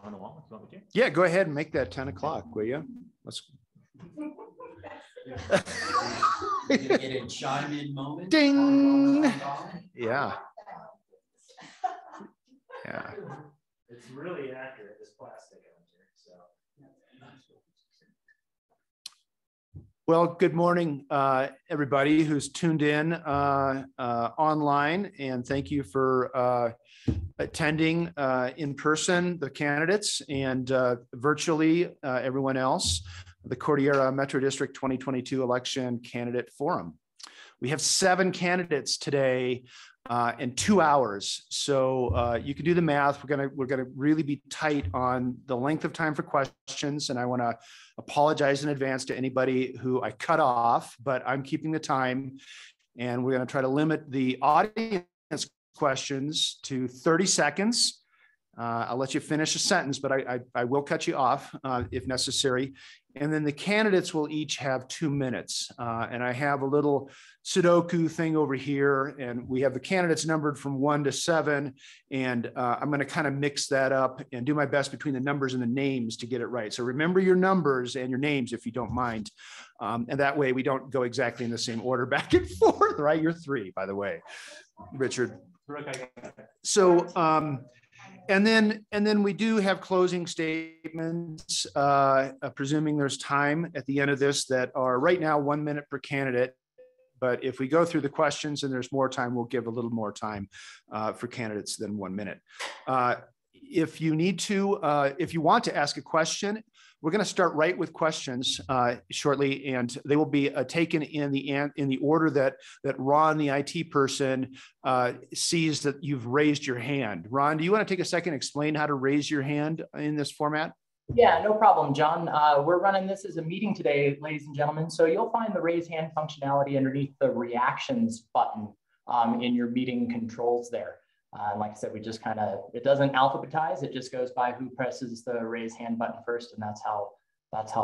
On the wall, if you want me to. Yeah, go ahead and make that 10 o'clock, will you? Let's. Get a chime in moment. Ding. Yeah. Yeah. It's really accurate, this plastic on here. So. Well, good morning, everybody who's tuned in online, and thank you for attending in person, the candidates, and virtually everyone else, the Cordillera Metro District 2022 Election Candidate Forum. We have 7 candidates today in 2 hours, so you can do the math. We're gonna really be tight on the length of time for questions, and I want to apologize in advance to anybody who I cut off, but I'm keeping the time, and we're going to try to limit the audience questions to 30 seconds. I'll let you finish a sentence, but I will cut you off if necessary. And then the candidates will each have 2 minutes. And I have a little Sudoku thing over here, and we have the candidates numbered from 1 to 7. And I'm going to kind of mix that up and do my best between the numbers and the names to get it right. So remember your numbers and your names if you don't mind. And that way we don't go exactly in the same order back and forth, right? You're 3, by the way, Richard. So, and then we do have closing statements, presuming there's time at the end of this that are right now 1 minute per candidate. But if we go through the questions and there's more time, we'll give a little more time for candidates than 1 minute. If you need to, if you want to ask a question, we're going to start right with questions shortly, and they will be taken in the order that Ron, the IT person, sees that you've raised your hand. Ron, do you want to take a second and explain how to raise your hand in this format? Yeah, no problem, John. We're running this as a meeting today, ladies and gentlemen. So you'll find the raise hand functionality underneath the reactions button in your meeting controls there. Like I said, we just kind of, it doesn't alphabetize, it just goes by who presses the raise hand button first, and that's how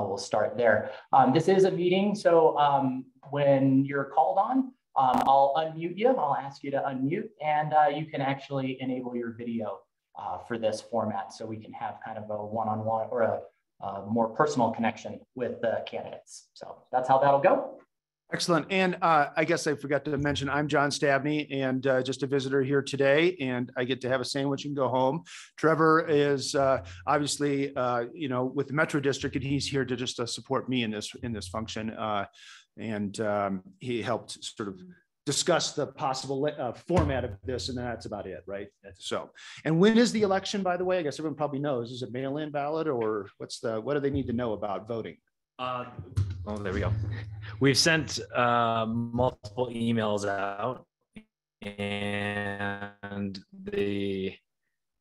we'll start there. This is a meeting, so when you're called on, I'll unmute you, I'll ask you to unmute, and you can actually enable your video for this format so we can have kind of a one-on-one or a more personal connection with the candidates. So that's how that'll go. Excellent. And I guess I forgot to mention, I'm John Stabney, and just a visitor here today, and I get to have a sandwich and go home. Trevor is obviously, you know, with the Metro District, and he's here to just support me in this function. And he helped sort of discuss the possible format of this, and that's about it, right? So, and when is the election, by the way? I guess everyone probably knows. Is it mail-in ballot, or what do they need to know about voting? Oh, there we go. We've sent multiple emails out, and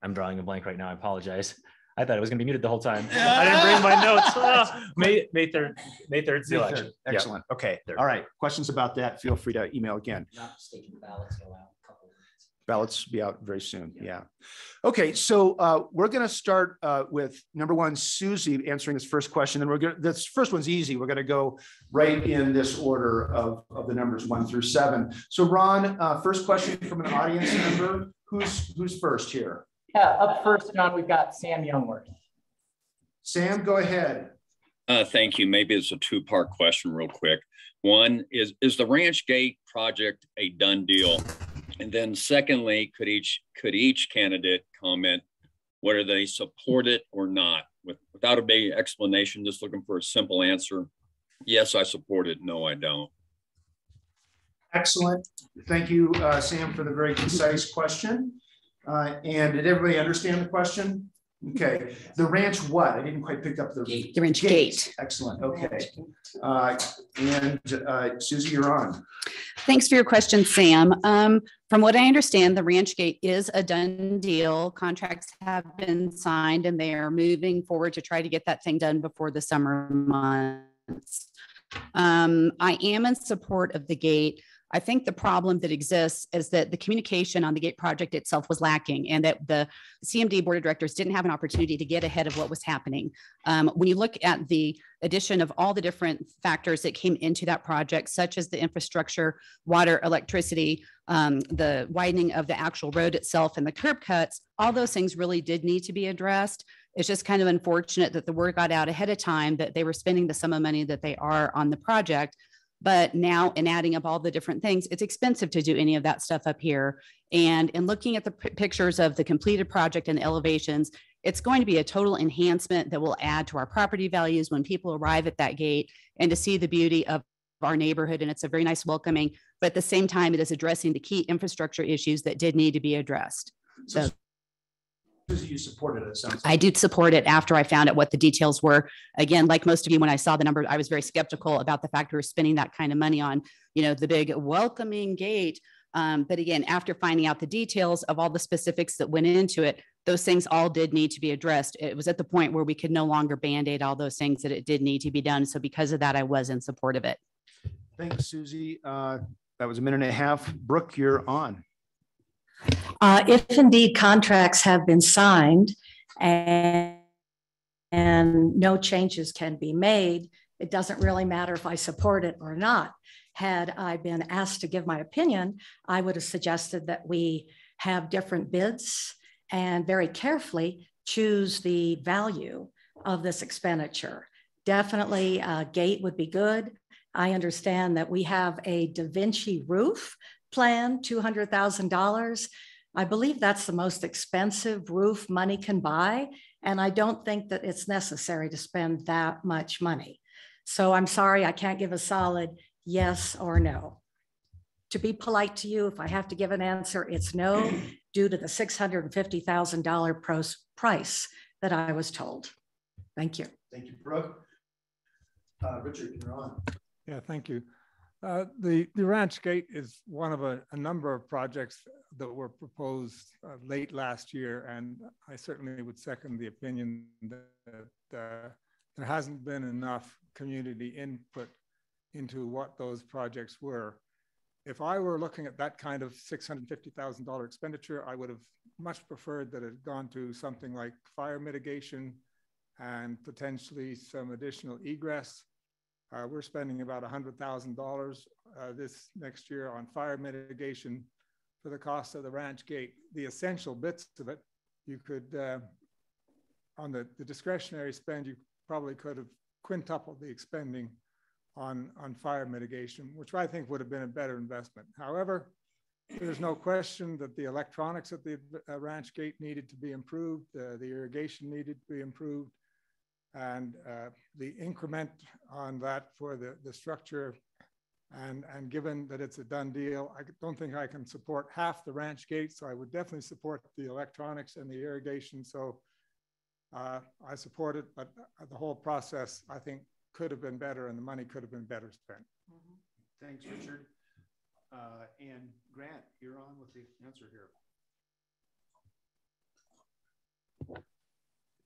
I'm drawing a blank right now. I apologize. I thought it was going to be muted the whole time. I didn't bring my notes. Oh, May 3rd. May 3rd, the election. Excellent. Yep. Okay. All right. Questions about that? Feel free to email again. Not mistaken, ballots go out a couple of minutes. Ballots be out very soon. Yeah. Okay. So we're going to start with number 1, Susie answering this first question. Then this first one's easy. We're going to go right in this order of the numbers 1 through 7. So Ron, first question from an audience member. Who's first here? Yeah, up first, John, we've got Sam Youngworth. Sam, go ahead. Thank you. Maybe it's a 2-part question real quick. One is the Ranch Gate project a done deal? And then secondly, could each candidate comment whether they support it or not? Without a big explanation, just looking for a simple answer. Yes, I support it. No, I don't. Excellent. Thank you, Sam, for the very concise question. And did everybody understand the question? Okay. The ranch what? I didn't quite pick up the ranch gate. Excellent. Okay. And Susie, you're on. Thanks for your question, Sam. From what I understand, the ranch gate is a done deal. Contracts have been signed, and they are moving forward to try to get that thing done before the summer months. I am in support of the gate. I think the problem that exists is that the communication on the gate project itself was lacking, and that the CMD board of directors didn't have an opportunity to get ahead of what was happening. When you look at the addition of all the different factors that came into that project, such as the infrastructure, water, electricity, the widening of the actual road itself and the curb cuts, all those things really did need to be addressed. It's just kind of unfortunate that the word got out ahead of time that they were spending the sum of money that they are on the project. But now, in adding up all the different things, it's expensive to do any of that stuff up here. And in looking at the pictures of the completed project and the elevations, it's going to be a total enhancement that will add to our property values when people arrive at that gate and to see the beauty of our neighborhood. And it's a very nice welcoming, but at the same time, it is addressing the key infrastructure issues that did need to be addressed. So you supported it. Sounds like. I did support it after I found out what the details were. Again, like most of you, when I saw the number, I was very skeptical about the fact we were spending that kind of money on, the big welcoming gate. But again, after finding out the details of all the specifics that went into it, those things all did need to be addressed. It was at the point where we could no longer band-aid all those things, that it did need to be done. So because of that, I was in support of it. Thanks, Susie. That was a minute and a half. Brooke, you're on. If indeed contracts have been signed and no changes can be made, it doesn't really matter if I support it or not. Had I been asked to give my opinion, I would have suggested that we have different bids and very carefully choose the value of this expenditure. Definitely a gate would be good. I understand that we have a Da Vinci roof plan, $200,000. I believe that's the most expensive roof money can buy. And I don't think that it's necessary to spend that much money. So I'm sorry, I can't give a solid yes or no. To be polite to you, if I have to give an answer, it's no, due to the $650,000 price that I was told. Thank you. Thank you, Brooke. Richard, you're on. Yeah, thank you. The Ranch Gate is one of a number of projects that were proposed late last year, and I certainly would second the opinion that there hasn't been enough community input into what those projects were. If I were looking at that kind of $650,000 expenditure, I would have much preferred that it had gone to something like fire mitigation and potentially some additional egress. We're spending about $100,000 this next year on fire mitigation for the cost of the Ranch Gate. The essential bits of it, you could, on the discretionary spend, you probably could have quintupled the expending on fire mitigation, which I think would have been a better investment. However, there's no question that the electronics at the Ranch Gate needed to be improved, the irrigation needed to be improved, and the increment on that for the structure, and given that it's a done deal, I don't think I can support half the Ranch Gate, so I would definitely support the electronics and the irrigation. So I support it, but the whole process, I think, could have been better, and the money could have been better spent. Thanks, Richard. And Grant, you're on with the answer here.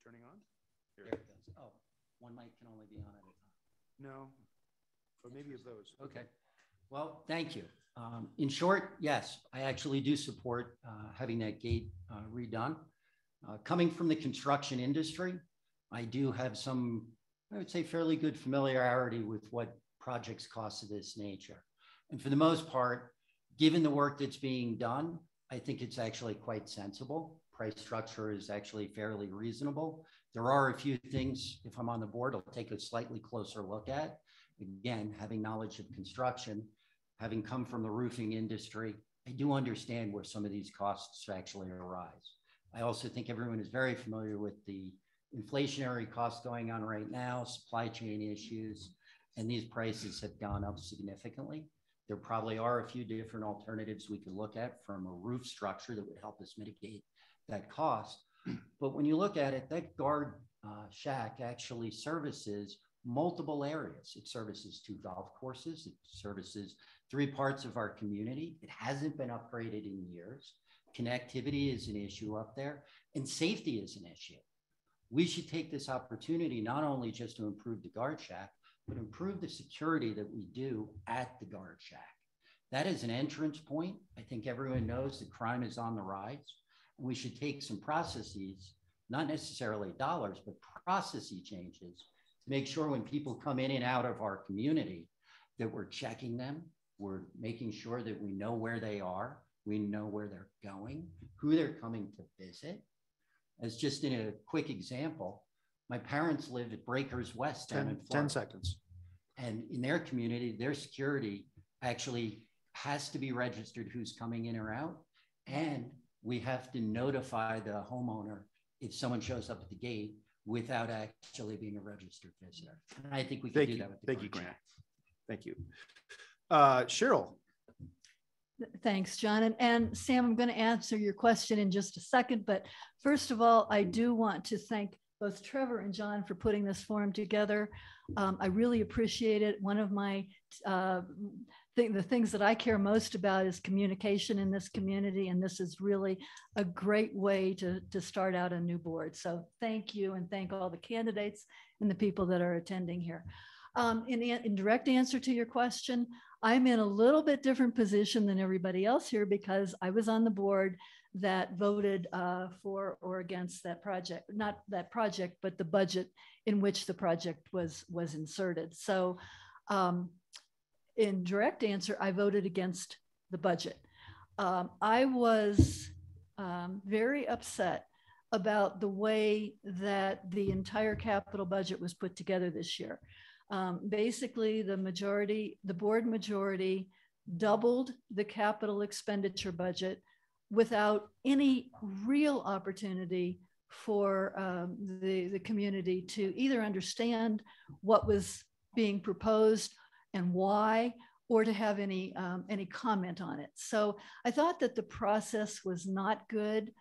Turning on? There it goes. Oh, one mic can only be on at a time. No, but maybe of those. Okay. Well, thank you. In short, yes, I actually do support having that gate redone. Coming from the construction industry, I do have some, I would say, fairly good familiarity with what projects cost of this nature. And for the most part, given the work that's being done, I think it's actually quite sensible. Price structure is actually fairly reasonable. There are a few things, if I'm on the board, I'll take a slightly closer look at. Again, having knowledge of construction, having come from the roofing industry, I do understand where some of these costs actually arise. I also think everyone is very familiar with the inflationary costs going on right now, supply chain issues, and these prices have gone up significantly. There probably are a few different alternatives we could look at from a roof structure that would help us mitigate that cost. But when you look at it, that guard shack actually services multiple areas. It services 2 golf courses. It services 3 parts of our community. It hasn't been upgraded in years. Connectivity is an issue up there, and safety is an issue. We should take this opportunity not only just to improve the guard shack, but improve the security that we do at the guard shack. That is an entrance point. I think everyone knows that crime is on the rise. We should take some processes, not necessarily dollars, but processy changes to make sure when people come in and out of our community that we're checking them, we're making sure that we know where they are, we know where they're going, who they're coming to visit. as just in a quick example, my parents lived at Breakers West down in Florida. 10 seconds. And in their community, their security actually has to be registered who's coming in or out. And we have to notify the homeowner if someone shows up at the gate without actually being a registered visitor. And I think we can do that with the Thank you, Grant. Thank you. Cheryl. Thanks, John. And Sam, I'm going to answer your question in just a second. But first of all, I do want to thank both Trevor and John for putting this forum together. I really appreciate it. One of my the things that I care most about is communication in this community. And this is really a great way to start out a new board. So thank you, and thank all the candidates and the people that are attending here. In direct answer to your question, I'm in a little bit different position than everybody else here because I was on the board that voted for or against that project, not that project, but the budget in which the project was inserted. So in direct answer, I voted against the budget. I was very upset about the way that the entire capital budget was put together this year. Basically, the board majority doubled the capital expenditure budget without any real opportunity for the community to either understand what was being proposed and why, or to have any comment on it. So I thought that the process was not good,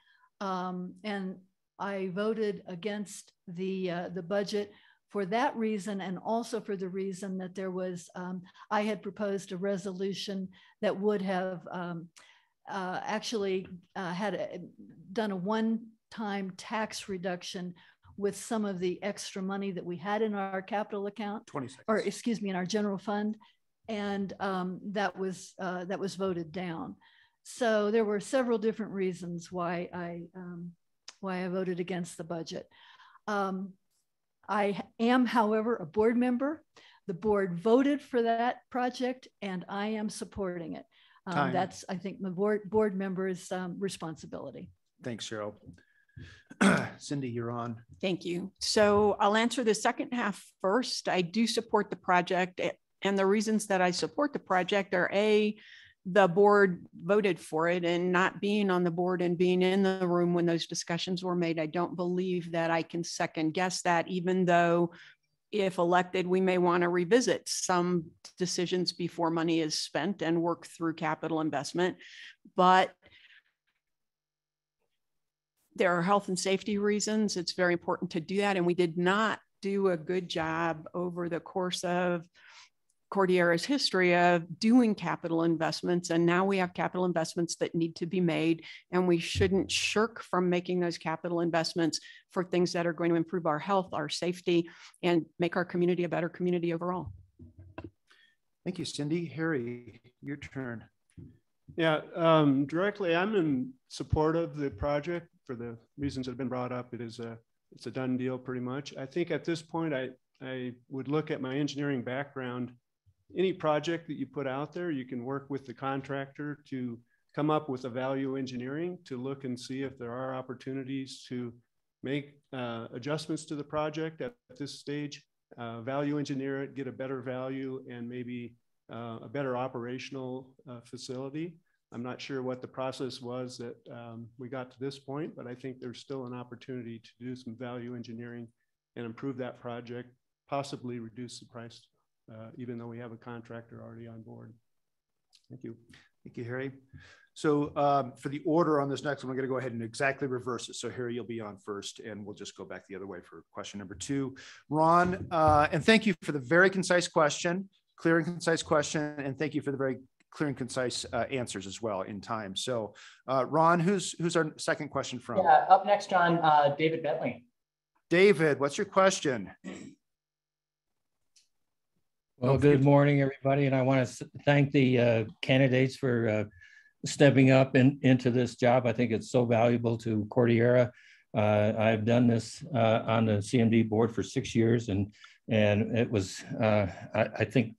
and I voted against the budget for that reason, and also for the reason that there was, I had proposed a resolution that would have actually done a one-time tax reduction with some of the extra money that we had in our capital account, 20 seconds. or excuse me, in our general fund, and that was voted down. So there were several different reasons why I voted against the budget. I am, however, a board member. The board voted for that project, and I am supporting it. That's, I think, the board members' responsibility. Thanks, Cheryl. Cindy, you're on. Thank you. So I'll answer the second half first. I do support the project, and the reasons that I support the project are A, the board voted for it, and not being on the board and being in the room when those discussions were made, I don't believe that I can second guess that, even though if elected, we may want to revisit some decisions before money is spent and work through capital investment. But there are health and safety reasons. It's very important to do that. And we did not do a good job over the course of Cordillera's history of doing capital investments. And now we have capital investments that need to be made, and we shouldn't shirk from making those capital investments for things that are going to improve our health, our safety, and make our community a better community overall. Thank you, Cindy. Harry, your turn. Yeah, directly, I'm in support of the project for the reasons that have been brought up. It's a done deal pretty much. I think at this point, I would look at my engineering background. Any project that you put out there, you can work with the contractor to come up with a value engineering to look and see if there are opportunities to make adjustments to the project at this stage, value engineer it, get a better value, and maybe a better operational facility. I'm not sure what the process was that we got to this point, but I think there's still an opportunity to do some value engineering and improve that project, possibly reduce the price, even though we have a contractor already on board. Thank you. Thank you, Harry. So for the order on this next one, we're going to go ahead and exactly reverse it. So Harry, you'll be on first, and we'll just go back the other way for question number 2. Ron, and thank you for the very concise question, clear and concise question, and thank you for the very clear and concise answers as well in time. So Ron, who's our second question from? Yeah, up next, John, David Bentley. David, what's your question? Well, good morning, everybody. And I want to thank the candidates for stepping up into this job. I think it's so valuable to Cordillera. I've done this on the CMD board for 6 years, and it was, I think,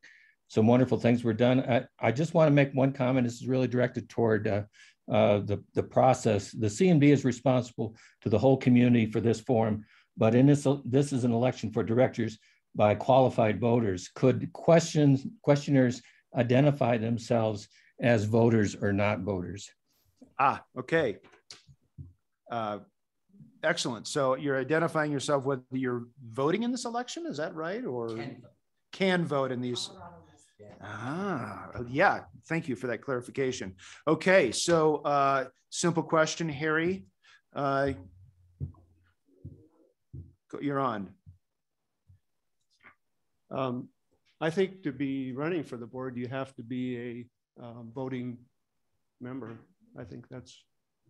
some wonderful things were done. I just want to make one comment. This is really directed toward the process. The CMD is responsible to the whole community for this forum, but in this is an election for directors by qualified voters. Could questioners identify themselves as voters or not voters? Okay. Excellent. So you're identifying yourself whether you're voting in this election, is that right? Or can vote in these? Yeah. Thank you for that clarification. Okay. So simple question, Harry. You're on. I think to be running for the board, you have to be a voting member. I think that's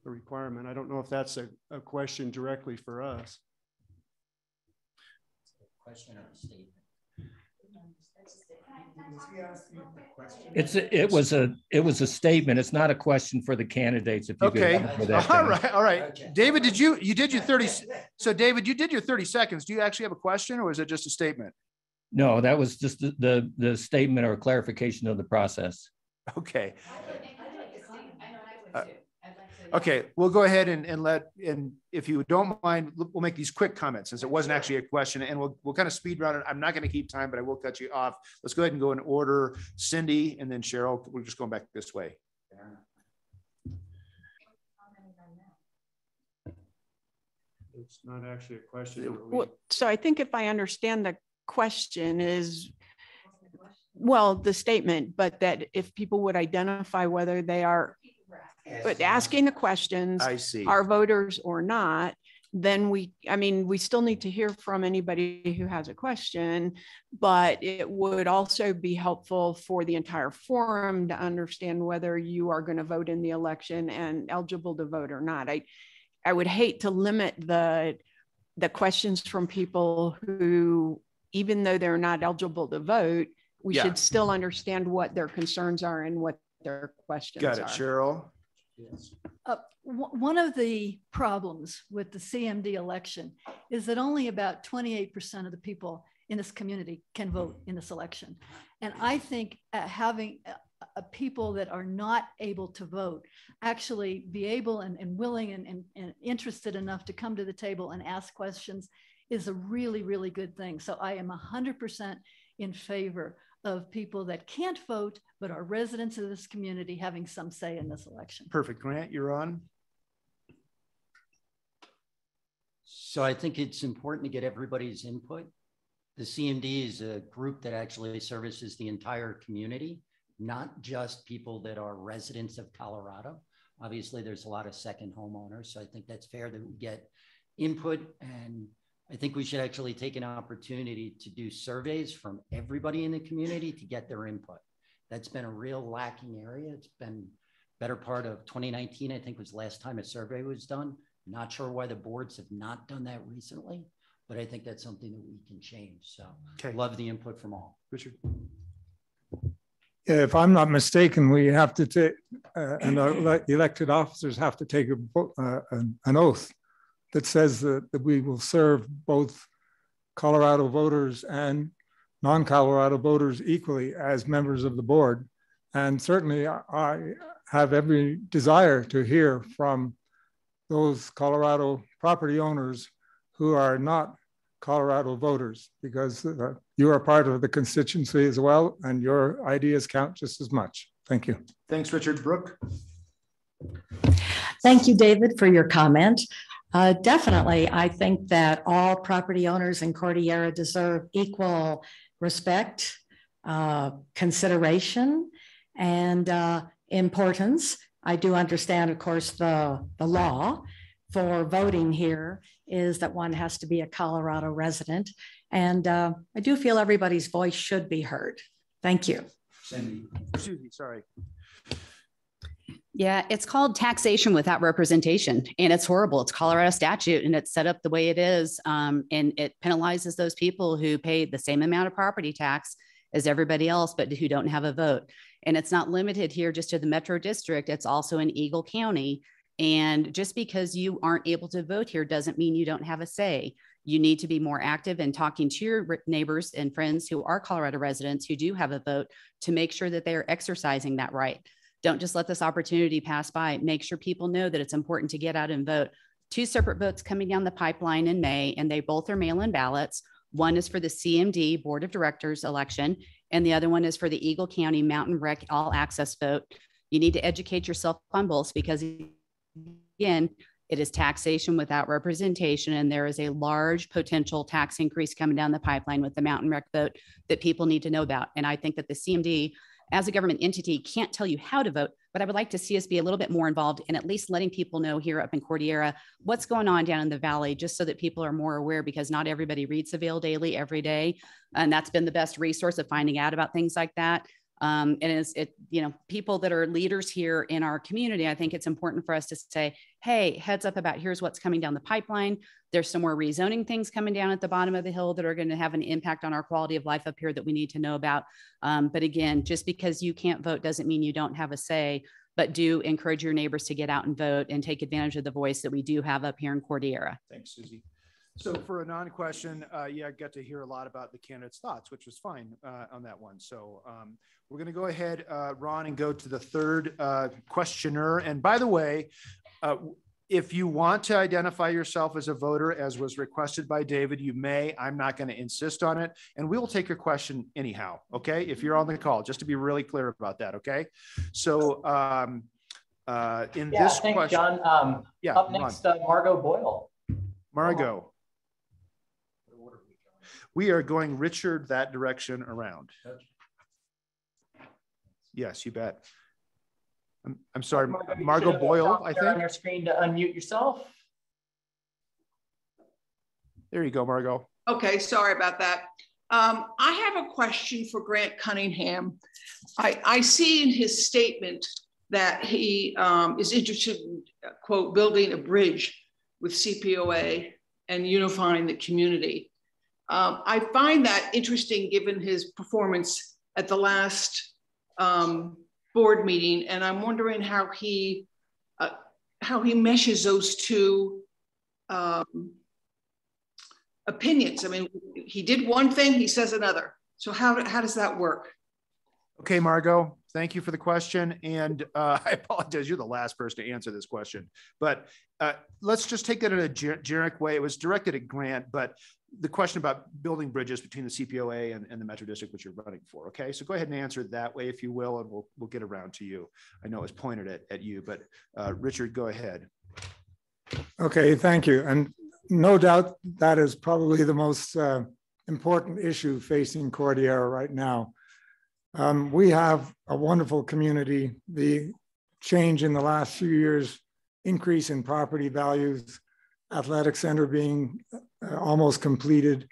a requirement. I don't know if that's a question directly for us. Question or statement? It was a statement. It's not a question for the candidates. If you okay, could that all right. Okay. David, you did your 30. So David, you did your 30 seconds. Do you actually have a question, or is it just a statement? No, that was just the statement or clarification of the process. Okay. Okay, we'll go ahead and if you don't mind, we'll make these quick comments since it wasn't actually a question, and we'll kind of speed run it. I'm not going to keep time, but I will cut you off. Let's go ahead and go in order. Cindy and then Cheryl. We're just going back this way. It's not actually a question. Well, so I think if I understand the question is, well, the statement, but that if people would identify whether they are but asking the questions, I see, are voters or not, then we still need to hear from anybody who has a question, but it would also be helpful for the entire forum to understand whether you are going to vote in the election and eligible to vote or not. I would hate to limit the questions from people who, even though they're not eligible to vote, we should still understand what their concerns are and what their questions are. Got it, Cheryl. Yes. One of the problems with the CMD election is that only about 28% of the people in this community can vote in this election. And I think having people that are not able to vote actually be able and willing and interested enough to come to the table and ask questions is a really, really good thing. So I am 100% in favor of people that can't vote, but are residents of this community having some say in this election. Perfect. Grant, you're on. So I think it's important to get everybody's input. The CMD is a group that actually services the entire community, not just people that are residents of Colorado. Obviously, there's a lot of second homeowners. So I think that's fair that we get input, and I think we should actually take an opportunity to do surveys from everybody in the community to get their input. That's been a real lacking area. It's been better part of 2019, I think was the last time a survey was done. Not sure why the boards have not done that recently, but I think that's something that we can change. So love the input from all. Richard. Yeah, if I'm not mistaken, we have to take, and our elected officers have to take an oath that says that we will serve both Colorado voters and non-Colorado voters equally as members of the board. And certainly I have every desire to hear from those Colorado property owners who are not Colorado voters, because you are part of the constituency as well, and your ideas count just as much. Thank you. Thanks, Richard. Brooke. Thank you, David, for your comment. Definitely, I think that all property owners in Cordillera deserve equal respect, consideration, and importance. I do understand, of course, the law for voting here is that one has to be a Colorado resident. And I do feel everybody's voice should be heard. Thank you. Susie, sorry. Yeah, it's called taxation without representation, and it's horrible. It's Colorado statute, and it's set up the way it is, and it penalizes those people who pay the same amount of property tax as everybody else, but who don't have a vote. And it's not limited here just to the Metro District. It's also in Eagle County. And just because you aren't able to vote here doesn't mean you don't have a say. You need to be more active in talking to your neighbors and friends who are Colorado residents who do have a vote to make sure that they are exercising that right. Don't just let this opportunity pass by. Make sure people know that it's important to get out and vote. 2 separate votes coming down the pipeline in May, and they both are mail-in ballots. One is for the CMD Board of Directors election, and the other one is for the Eagle County Mountain Rec All Access vote. You need to educate yourself on both because, again, it is taxation without representation, and there is a large potential tax increase coming down the pipeline with the Mountain Rec vote that people need to know about. And I think that the CMD, as a government entity, can't tell you how to vote, but I would like to see us be a little bit more involved in at least letting people know here up in Cordillera what's going on down in the valley, just so that people are more aware, because not everybody reads the Vail Daily every day. And that's been the best resource of finding out about things like that. And people that are leaders here in our community, I think it's important for us to say, hey, heads up about here's what's coming down the pipeline. There's some more rezoning things coming down at the bottom of the hill that are going to have an impact on our quality of life up here that we need to know about. But again, just because you can't vote doesn't mean you don't have a say, but do encourage your neighbors to get out and vote and take advantage of the voice that we do have up here in Cordillera. Thanks, Susie. So for a non-question, I got to hear a lot about the candidates' thoughts, which was fine on that one. So we're going to go ahead, Ron, and go to the third questioner. And by the way, if you want to identify yourself as a voter, as was requested by David, you may. I'm not going to insist on it. And we will take your question anyhow, okay? If you're on the call, just to be really clear about that, okay? So this thanks, question. John. Up next, Margot Boyle. Margot. We are going Richard that direction around. Yes, you bet. I'm sorry, Margot Boyle, I think. On your screen to unmute yourself. There you go, Margot. Okay, sorry about that. I have a question for Grant Cunningham. I see in his statement that he is interested in, quote, building a bridge with CPOA and unifying the community. I find that interesting given his performance at the last board meeting, and I'm wondering how he meshes those two opinions. I mean, he did one thing, he says another. So how does that work? Okay, Margot, thank you for the question. And I apologize, you're the last person to answer this question, but let's just take that in a generic way. It was directed at Grant, but the question about building bridges between the CPOA and the Metro District, which you're running for. Okay, so go ahead and answer it that way, if you will, and we'll get around to you. I know it was pointed at you, but Richard, go ahead. Okay, thank you. And no doubt that is probably the most important issue facing Cordillera right now. We have a wonderful community. The change in the last few years, increase in property values, athletic center being almost completed,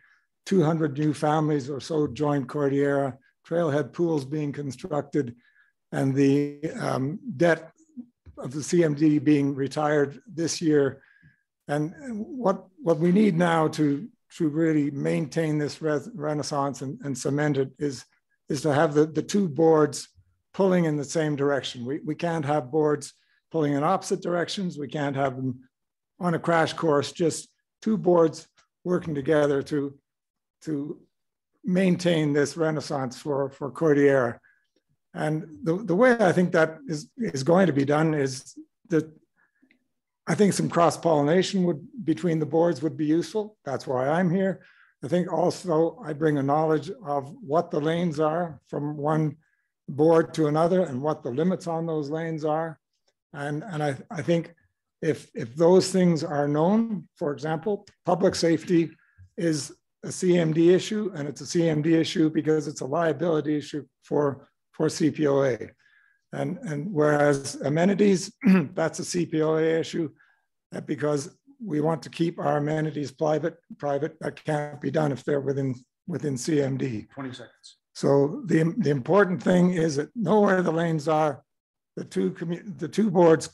200 new families or so joined Cordillera, trailhead pools being constructed, and the debt of the CMD being retired this year. And what we need now to really maintain this renaissance and cement it is to have the two boards pulling in the same direction. We can't have boards pulling in opposite directions. We can't have them on a crash course, just two boards working together to maintain this renaissance for Cordillera. And the way I think that is going to be done is that I think some cross-pollination between the boards would be useful. That's why I'm here. I think also I bring a knowledge of what the lanes are from one board to another and what the limits on those lanes are. And I think if those things are known, for example, public safety is a CMD issue, and it's a CMD issue because it's a liability issue for CPOA. And whereas amenities, that's a CPOA issue because we want to keep our amenities private. That can't be done if they're within CMD. 20 seconds. So the important thing is that know where the lanes are. The two boards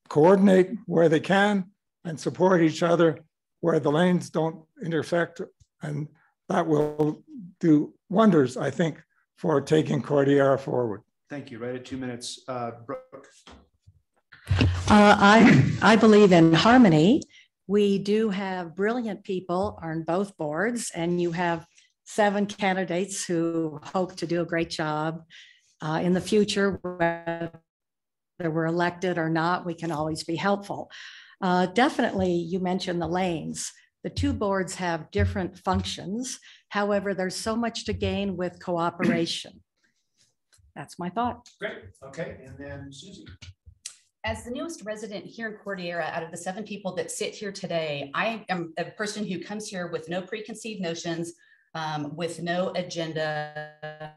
coordinate where they can and support each other where the lanes don't intersect, and that will do wonders, I think, for taking Cordillera forward. Thank you. Right at 2 minutes, Brooke. I believe in harmony. We do have brilliant people on both boards, and you have 7 candidates who hope to do a great job. In the future, whether we're elected or not, we can always be helpful. Definitely, you mentioned the lanes. The two boards have different functions. However, there's so much to gain with cooperation. That's my thought. Great. Okay. And then Susie. As the newest resident here in Cordillera, out of the 7 people that sit here today, I am a person who comes here with no preconceived notions, with no agenda,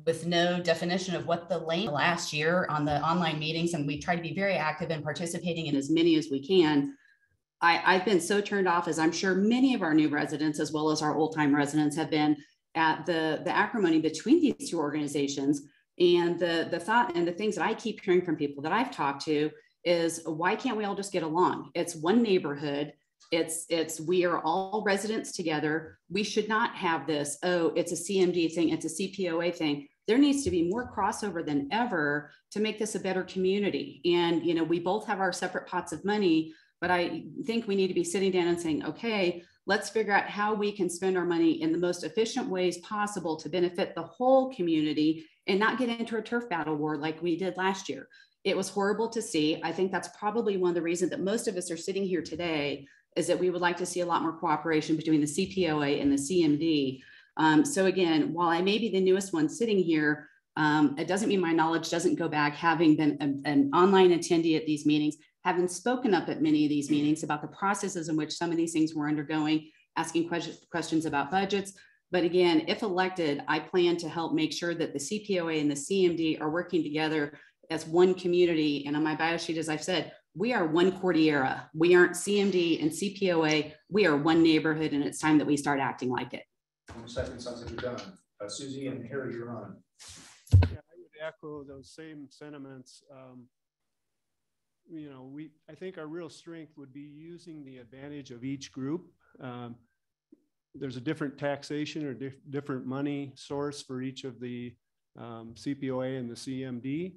with no definition of what the lane last year on the online meetings, and we try to be very active in participating in as many as we can. I've been so turned off, as I'm sure many of our new residents, as well as our old-time residents, have been at the acrimony between these two organizations. And the thought and the things that I keep hearing from people that I've talked to is, why can't we all just get along? It's one neighborhood. We are all residents together. We should not have this, oh, it's a CMD thing, it's a CPOA thing. There needs to be more crossover than ever to make this a better community. And, you know, we both have our separate pots of money, but I think we need to be sitting down and saying, okay, let's figure out how we can spend our money in the most efficient ways possible to benefit the whole community and not get into a turf battle war like we did last year. It was horrible to see. I think that's probably one of the reasons that most of us are sitting here today, is that we would like to see a lot more cooperation between the CPOA and the CMD. So again, while I may be the newest one sitting here, it doesn't mean my knowledge doesn't go back, having been an online attendee at these meetings, having spoken up at many of these meetings about the processes in which some of these things were undergoing, asking questions about budgets. But again, if elected, I plan to help make sure that the CPOA and the CMD are working together as one community. And on my bio sheet, as I've said, we are one Cordillera. We aren't CMD and CPOA. We are one neighborhood, and it's time that we start acting like it. 1 second, sounds like you're done. Susie and Harry, you're on. Yeah, I would echo those same sentiments. You know, I think our real strength would be using the advantage of each group. There's a different taxation or different money source for each of the CPOA and the CMD.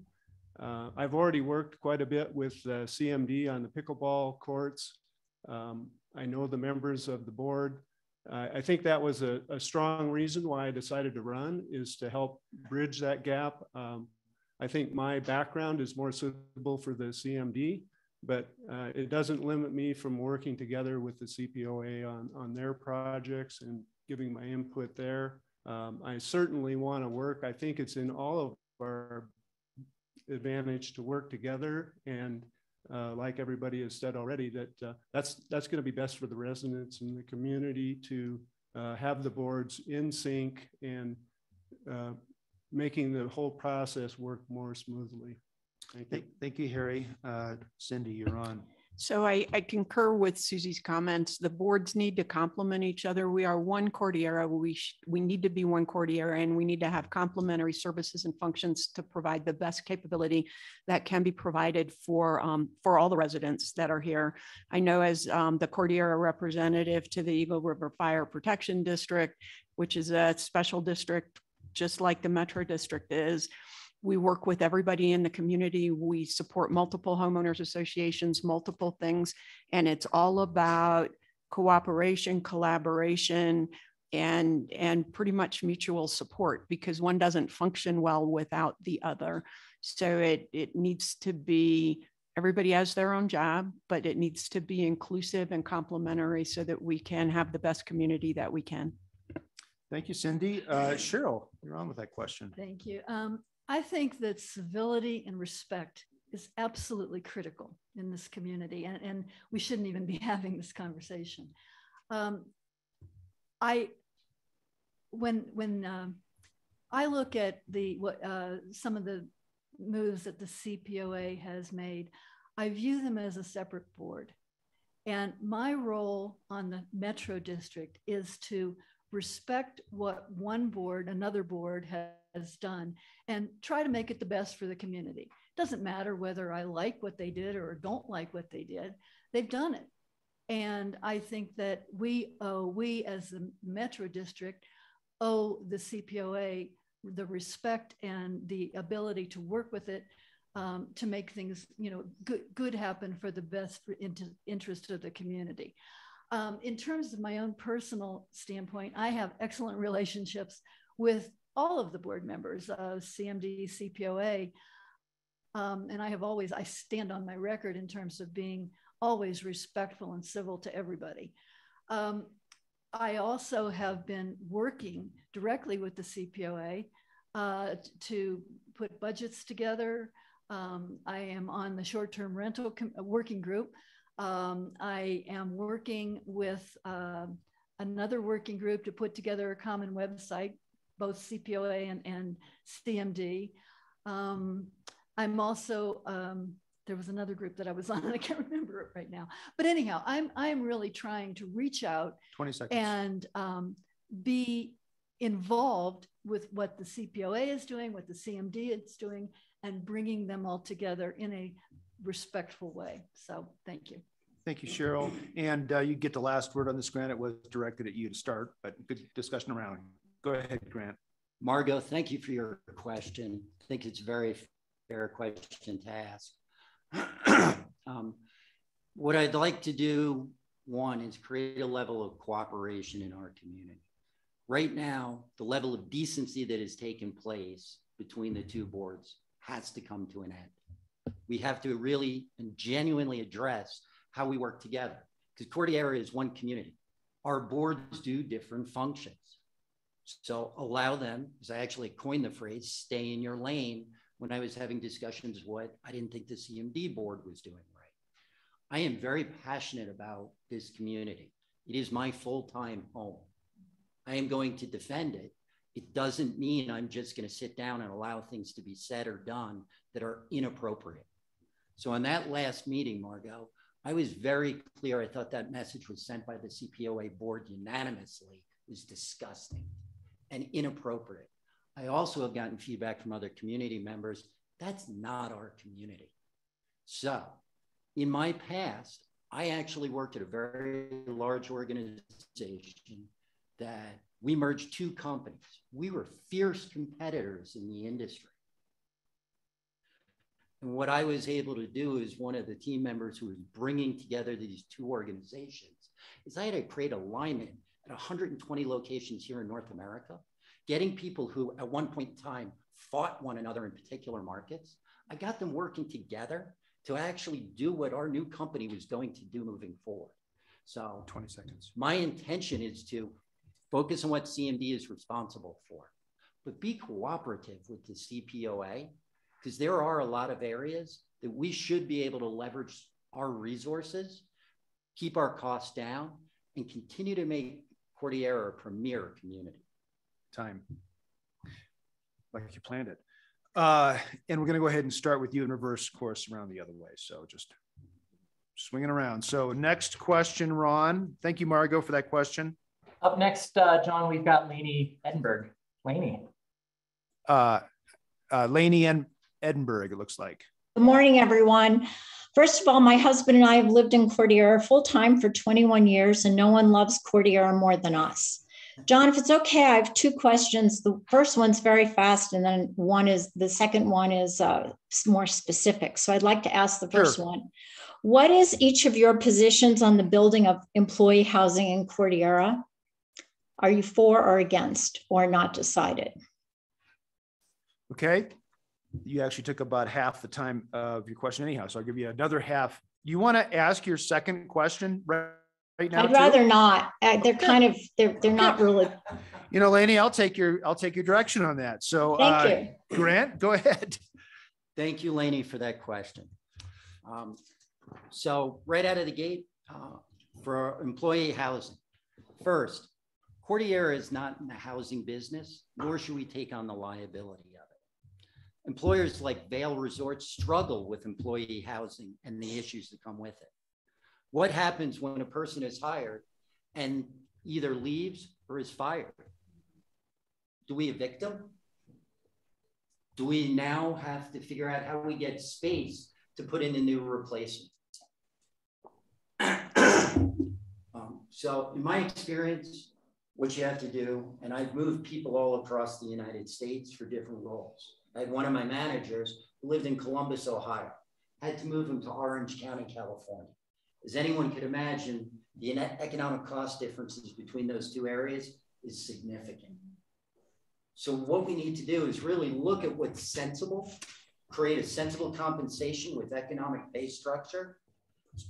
I've already worked quite a bit with the CMD on the pickleball courts. I know the members of the board. I think that was a strong reason why I decided to run, is to help bridge that gap. I think my background is more suitable for the CMD, but it doesn't limit me from working together with the CPOA on their projects and giving my input there. I certainly want to work. I think it's in all of our advantage to work together, and like everybody has said already, that that's going to be best for the residents and the community to have the boards in sync and making the whole process work more smoothly. Thank you. Thank you, Harry. Cindy, you're on. So I concur with Susie's comments. The boards need to complement each other. We are one Cordillera. We need to be one Cordillera, and we need to have complementary services and functions to provide the best capability that can be provided for all the residents that are here. I know, as the Cordillera representative to the Eagle River Fire Protection District, which is a special district just like the Metro District is, we work with everybody in the community. We support multiple homeowners associations, multiple things, and it's all about cooperation, collaboration, and pretty much mutual support, because one doesn't function well without the other. So it needs to be, everybody has their own job, but it needs to be inclusive and complementary so that we can have the best community that we can. Thank you, Cindy. Cheryl, you're on with that question. Thank you. I think that civility and respect is absolutely critical in this community, and we shouldn't even be having this conversation. When I look at some of the moves that the CPOA has made, I view them as a separate board. And my role on the Metro District is to respect what another board has done, and try to make it the best for the community. It doesn't matter whether I like what they did or don't like what they did, they've done it. And I think that we as the Metro District owe the CPOA the respect and the ability to work with it to make things, good happen for the best interest of the community. In terms of my own personal standpoint, I have excellent relationships with all of the board members, CMD, CPOA. And I stand on my record in terms of being always respectful and civil to everybody. I also have been working directly with the CPOA to put budgets together. I am on the short-term rental working group. I am working with another working group to put together a common website, both CPOA and CMD. I'm also, there was another group that I was on and I can't remember it right now. But anyhow, I'm really trying to reach out 20 seconds. And be involved with what the CPOA is doing, what the CMD is doing, and bringing them all together in a respectful way. So thank you. Thank you, Cheryl. And you get the last word on this, Grant. It was directed at you to start, but good discussion around. Go ahead, Grant. Margot, thank you for your question. I think it's a very fair question to ask. What I'd like to do, one, is create a level of cooperation in our community. Right now, the level of decency that has taken place between the two boards has to come to an end. We have to really and genuinely address how we work together, because Cordillera is one community. Our boards do different functions. So allow them, as I actually coined the phrase, stay in your lane, when I was having discussions what I didn't think the CMD board was doing right. I am very passionate about this community. It is my full-time home. I am going to defend it. It doesn't mean I'm just going to sit down and allow things to be said or done that are inappropriate. So on that last meeting, Margot, I was very clear. I thought that message was sent by the CPOA board unanimously. It was disgusting and inappropriate. I also have gotten feedback from other community members. That's not our community. So in my past, I actually worked at a very large organization that we merged two companies. We were fierce competitors in the industry. And what I was able to do is one of the team members who was bringing together these two organizations is I had to create alignment at 120 locations here in North America, getting people who at one point in time fought one another in particular markets. I got them working together to actually do what our new company was going to do moving forward. So 20 seconds. My intention is to focus on what CMD is responsible for, but be cooperative with the CPOA, because there are a lot of areas that we should be able to leverage our resources, keep our costs down, and continue to make Cordillera a premier community. Time. Like you planned it. And we're going to go ahead and start with you in reverse course around the other way. So just swinging around. So next question, Ron. Thank you, Margot, for that question. Up next, John, we've got Lainey Edinburgh. Lainey. Lainey and Edinburgh, it looks like. Good morning, everyone. First of all, my husband and I have lived in Cordillera full-time for 21 years, and no one loves Cordillera more than us. John, if it's okay, I have two questions. The first one's very fast, and then the second one is more specific. So I'd like to ask the first one. What is each of your positions on the building of employee housing in Cordillera? Are you for or against, or not decided? Okay. You actually took about half the time of your question anyhow, so I'll give you another half. You want to ask your second question right now? I'd rather not. They're kind of, they're not really. You know, Lainey, I'll take your direction on that. So thank you. Grant, go ahead. Thank you, Lainey, for that question. So right out of the gate, for employee housing, first, Cordillera is not in the housing business, nor should we take on the liability of it. Employers like Vail Resorts struggle with employee housing and the issues that come with it. What happens when a person is hired and either leaves or is fired? Do we evict them? Do we now have to figure out how we get space to put in a new replacement? So in my experience, what you have to do, and I've moved people all across the United States for different roles. I had one of my managers who lived in Columbus, Ohio, had to move him to Orange County, California. As anyone could imagine, the economic cost differences between those two areas is significant. So what we need to do is really look at what's sensible, create a sensible compensation with economic pay structure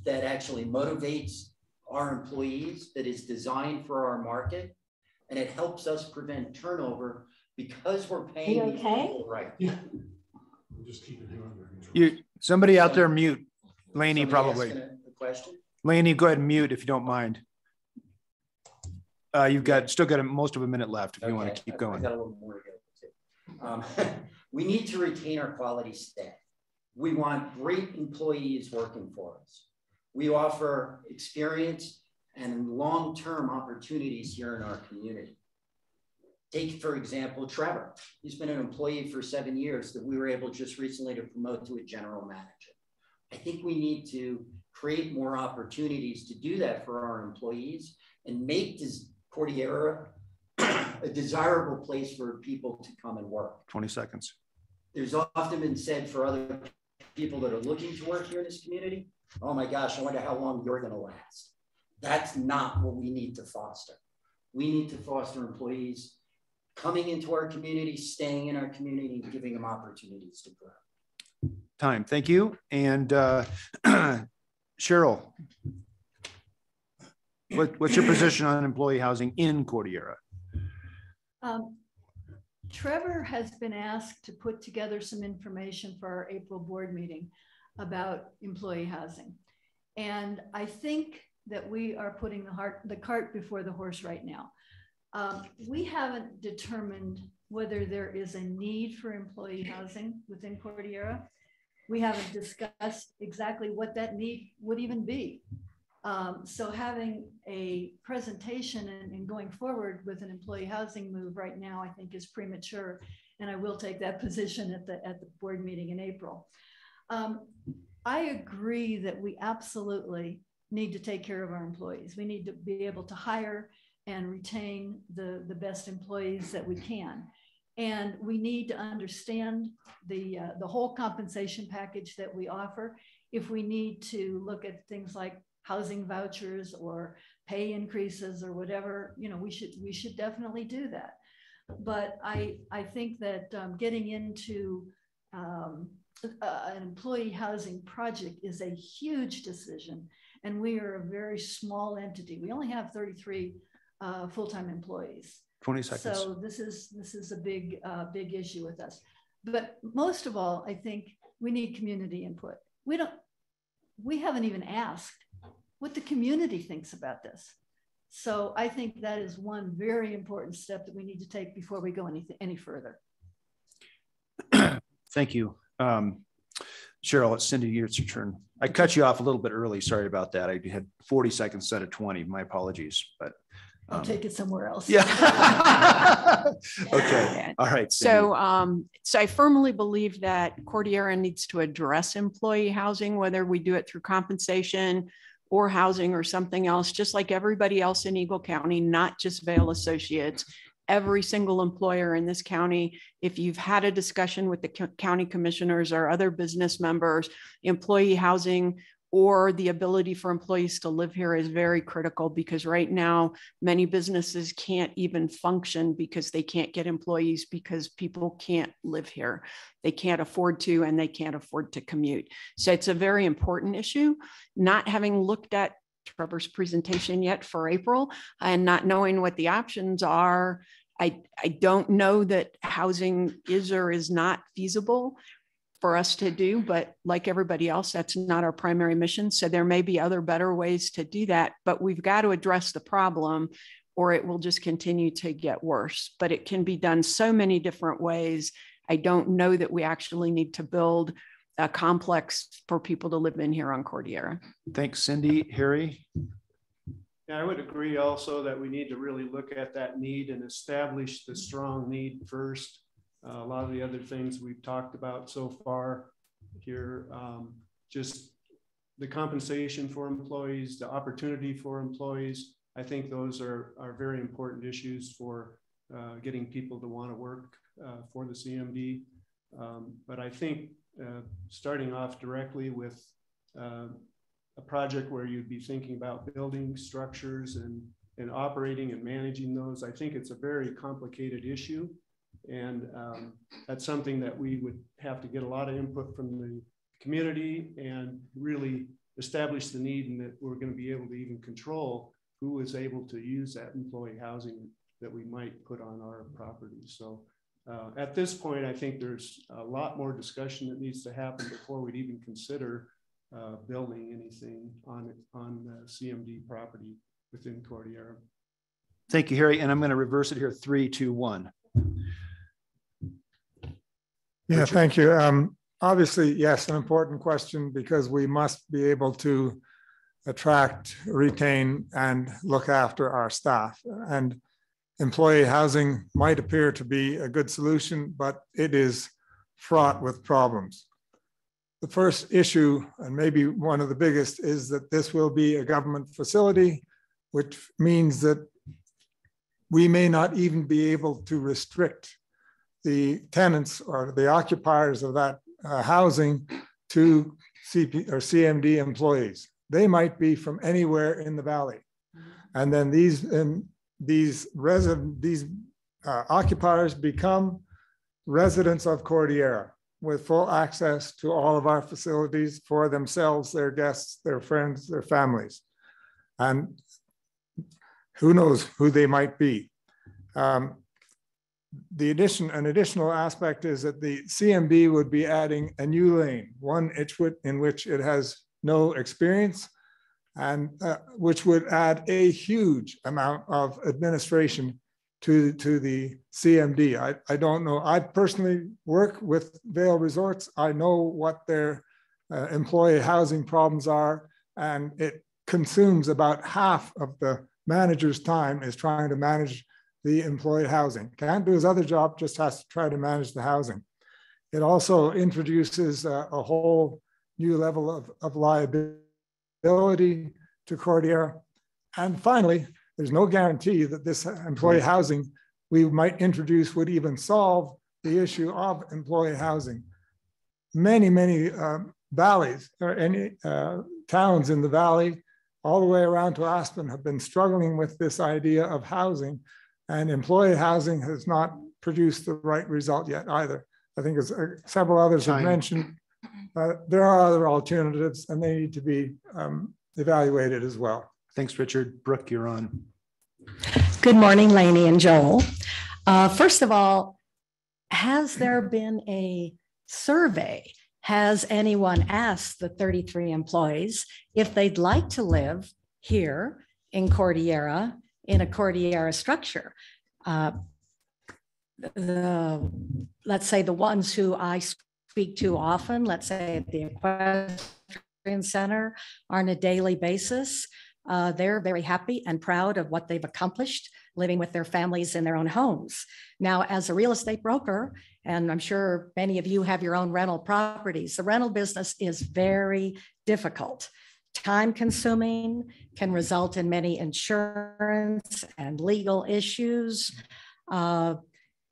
that actually motivates our employees, that is designed for our market, and it helps us prevent turnover because we're paying these people right. Yeah. Somebody out there mute. Laney, probably. A question? Laney, go ahead and mute if you don't mind. You've got still got most of a minute left if you want to keep going. I got a little more to go too. We need to retain our quality staff. We want great employees working for us. We offer experience and long-term opportunities here in our community. Take, for example, Trevor. He's been an employee for 7 years that we were able just recently to promote to a general manager. I think we need to create more opportunities to do that for our employees and make this Cordillera a desirable place for people to come and work. 20 seconds. There's often been said for other people that are looking to work here in this community, oh my gosh, I wonder how long you're going to last. That's not what we need to foster. We need to foster employees coming into our community, staying in our community, and giving them opportunities to grow. Time. Thank you. And Cheryl, what's your position on employee housing in Cordillera? Trevor has been asked to put together some information for our April board meeting about employee housing. And I think that we are putting the cart before the horse right now. We haven't determined whether there is a need for employee housing within Cordillera. We haven't discussed exactly what that need would even be. So having a presentation and going forward with an employee housing move right now, I think is premature. And I will take that position at the board meeting in April. I agree that we absolutely need to take care of our employees. We need to be able to hire and retain the best employees that we can. And we need to understand the whole compensation package that we offer. If we need to look at things like housing vouchers or pay increases or whatever, you know, we should definitely do that. But I think that getting into an employee housing project is a huge decision. And we are a very small entity. We only have 33 full-time employees. 20 seconds. So this is a big issue with us. But most of all, I think we need community input. We haven't even asked what the community thinks about this. So I think that is one very important step that we need to take before we go any further. Thank you. Cheryl, it's Cindy, it's your turn. I cut you off a little bit early. Sorry about that. I had 40 seconds instead of 20. My apologies, but I'll take it somewhere else. Yeah. Okay. All right. Cindy. So I firmly believe that Cordillera needs to address employee housing, whether we do it through compensation or housing or something else, just like everybody else in Eagle County, not just Vail Associates. Every single employer in this county, if you've had a discussion with the county commissioners or other business members, employee housing or the ability for employees to live here is very critical, because right now many businesses can't even function because they can't get employees because people can't live here. They can't afford to, and they can't afford to commute. So it's a very important issue. Not having looked at Trevor's presentation yet for April and not knowing what the options are, I don't know that housing is or is not feasible for us to do, but like everybody else, that's not our primary mission. So there may be other better ways to do that, but we've got to address the problem or it will just continue to get worse. But it can be done so many different ways. I don't know that we actually need to build a complex for people to live in here on Cordillera. Thanks, Cindy. Harry? Yeah, I would agree also that we need to really look at that need and establish the strong need first. A lot of the other things we've talked about so far here, just the compensation for employees, the opportunity for employees, I think those are very important issues for getting people to want to work for the CMD. But I think starting off directly with a project where you'd be thinking about building structures and operating and managing those, I think it's a very complicated issue. And that's something that we would have to get a lot of input from the community and really establish the need, and that we're going to be able to even control who is able to use that employee housing that we might put on our property. So at this point, I think there's a lot more discussion that needs to happen before we'd even consider building anything on CMD property within Cordillera. Thank you, Harry. And I'm going to reverse it here. 3, 2, 1. Yeah, thank you. Obviously, yes, an important question, because we must be able to attract, retain, and look after our staff. And employee housing might appear to be a good solution, but it is fraught with problems. The first issue, and maybe one of the biggest, is that this will be a government facility, which means that we may not even be able to restrict the tenants or the occupiers of that housing to CP or CMD employees. They might be from anywhere in the valley, and then these occupiers become residents of Cordillera with full access to all of our facilities for themselves, their guests, their friends, their families, and who knows who they might be. An additional aspect is that the CMD would be adding a new lane, one in which it has no experience, and which would add a huge amount of administration to the CMD. I don't know. I personally work with Vail Resorts. I know what their employee housing problems are, and it consumes about half of the manager's time is trying to manage the employee housing. Can't do his other job, just has to try to manage the housing. It also introduces a whole new level of liability to Courtier. And finally, there's no guarantee that this employee housing we might introduce would even solve the issue of employee housing. Many valleys or any towns in the valley, all the way around to Aspen, have been struggling with this idea of housing, and employee housing has not produced the right result yet either. I think as several others have mentioned, there are other alternatives, and they need to be evaluated as well. Thanks, Richard. Brooke, you're on. Good morning, Lainey and Joel. First of all, has there been a survey? Has anyone asked the 33 employees if they'd like to live here in Cordillera, in a Cordillera structure? Let's say the ones who I speak to often, let's say at the Equestrian Center, on a daily basis, they're very happy and proud of what they've accomplished living with their families in their own homes. Now, as a real estate broker, and I'm sure many of you have your own rental properties, the rental business is very difficult, time consuming, can result in many insurance and legal issues.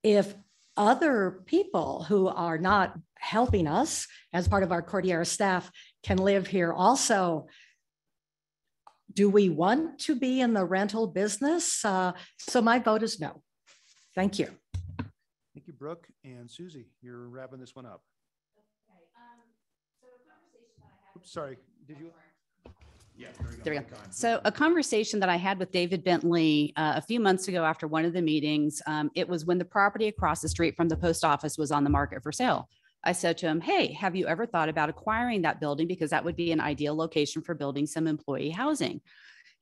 If other people who are not helping us as part of our Cordillera staff can live here also, do we want to be in the rental business? So my vote is no. Thank you. Thank you, Brooke. And Susie, you're wrapping this one up. Oops, sorry. Did you? Yeah, there we go. So a conversation that I had with David Bentley a few months ago after one of the meetings, it was when the property across the street from the post office was on the market for sale. I said to him, hey, have you ever thought about acquiring that building? Because that would be an ideal location for building some employee housing.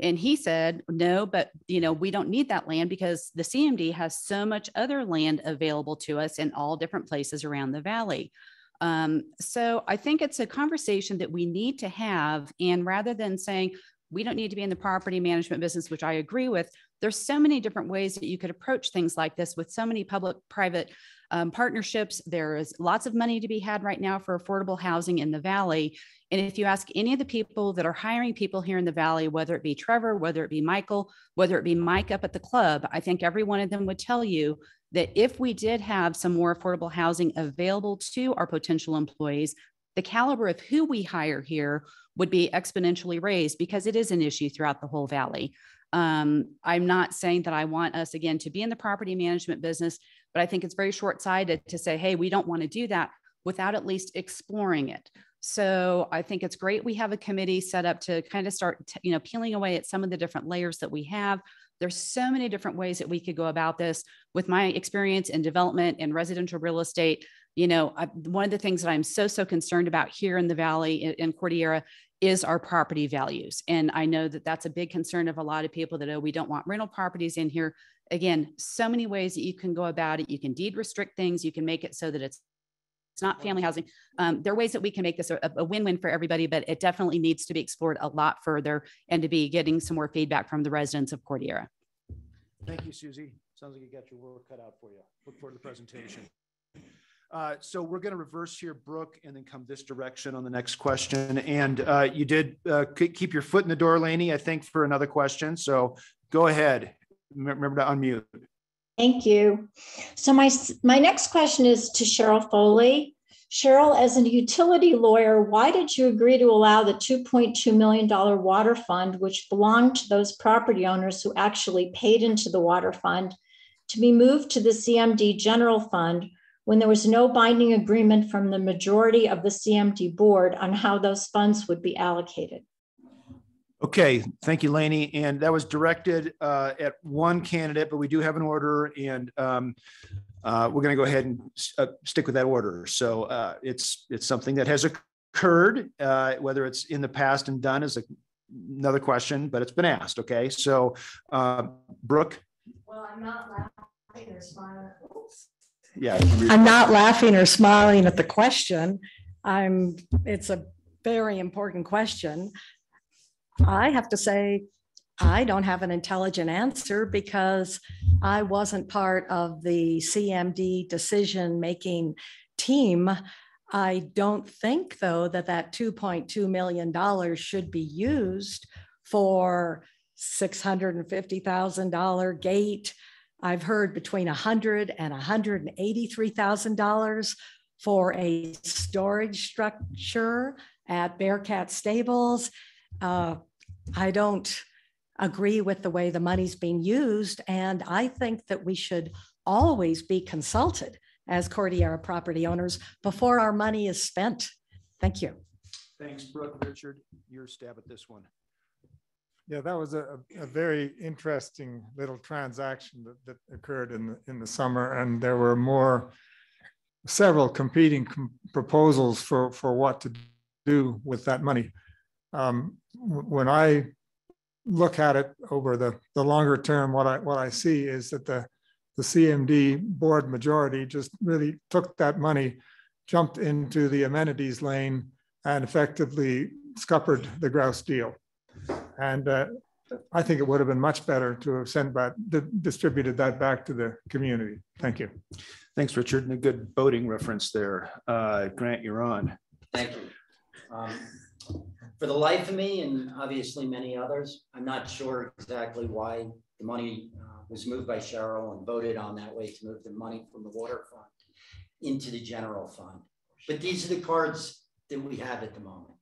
And he said, no, but we don't need that land because the CMD has so much other land available to us in all different places around the valley. So I think it's a conversation that we need to have. And rather than saying, we don't need to be in the property management business, which I agree with, there's so many different ways that you could approach things like this with so many public-private partnerships. There is lots of money to be had right now for affordable housing in the valley. And if you ask any of the people that are hiring people here in the valley, whether it be Trevor, whether it be Michael, whether it be Mike up at the club, I think every one of them would tell you that if we did have some more affordable housing available to our potential employees, the caliber of who we hire here would be exponentially raised because it is an issue throughout the whole valley. I'm not saying that I want us, again, to be in the property management business, But I think it's very short-sighted to say, hey, we don't want to do that without at least exploring it. So I think it's great we have a committee set up to kind of start, peeling away at some of the different layers that we have. There's so many different ways that we could go about this. With my experience in development and residential real estate, one of the things that I'm so concerned about here in the Valley in Cordillera is our property values. And I know that that's a big concern of a lot of people that, we don't want rental properties in here. Again, so many ways that you can go about it. You can deed restrict things. You can make it so that it's not family housing. There are ways that we can make this a win-win for everybody, but it definitely needs to be explored a lot further and to be getting some more feedback from the residents of Cordillera. Thank you, Susie. Sounds like you got your work cut out for you. Look forward to the presentation. So we're going to reverse here, Brooke, and then come this direction on the next question. And you did keep your foot in the door, Lainey, I think, for another question. So go ahead. Remember to unmute. Thank you. So my next question is to Cheryl Foley. Cheryl, as a utility lawyer, why did you agree to allow the $2.2 million water fund, which belonged to those property owners who actually paid into the water fund, to be moved to the CMD general fund when there was no binding agreement from the majority of the CMD board on how those funds would be allocated? Okay, thank you, Lainey. And that was directed at one candidate, but we do have an order, and we're going to go ahead and stick with that order. So it's something that has occurred, whether it's in the past and done is another question, but it's been asked. Okay, so Brooke. Well, I'm not laughing or smiling. Yeah, I'm not laughing or smiling at the question. It's a very important question. I have to say, I don't have an intelligent answer because I wasn't part of the CMD decision-making team. I don't think, though, that $2.2 million should be used for $650,000 gate. I've heard between $100,000 and $183,000 for a storage structure at Bearcat Stables. I don't agree with the way the money's being used, and I think that we should always be consulted as Cordillera property owners before our money is spent. Thank you. Thanks, Brooke. Richard, your stab at this one. Yeah, that was a very interesting little transaction that occurred in the summer, and there were several competing proposals for what to do with that money. When I look at it over the longer term, what I see is that the CMD board majority just really took that money, jumped into the amenities lane, and effectively scuppered the grouse deal. And I think it would have been much better to have distributed that back to the community. Thank you. Thanks, Richard. And a good boating reference there. Grant, you're on. Thank you. For the life of me, and obviously many others, I'm not sure exactly why the money was moved by Cheryl and voted on that way to move the money from the water fund into the general fund. But these are the cards that we have at the moment.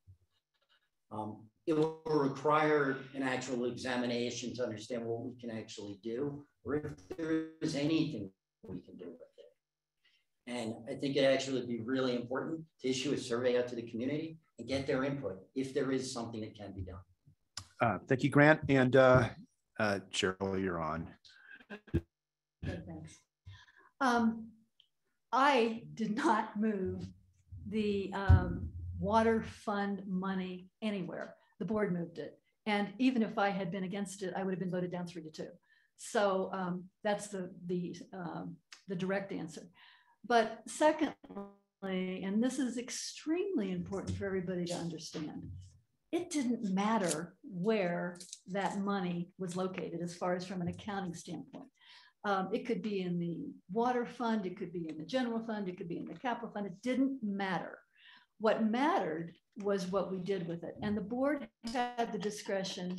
It will require an actual examination to understand what we can actually do, or if there is anything we can do with it. And I think it actually would be really important to issue a survey out to the community and get their input if there is something that can be done. Thank you, Grant. And Cheryl, you're on. Thanks. I did not move the water fund money anywhere. The board moved it. And even if I had been against it, I would have been voted down 3-2. So that's the direct answer. But secondly, and this is extremely important for everybody to understand, it didn't matter where that money was located as far as from an accounting standpoint. It could be in the water fund, it could be in the general fund, it could be in the capital fund, it didn't matter. What mattered was what we did with it. And the board had the discretion,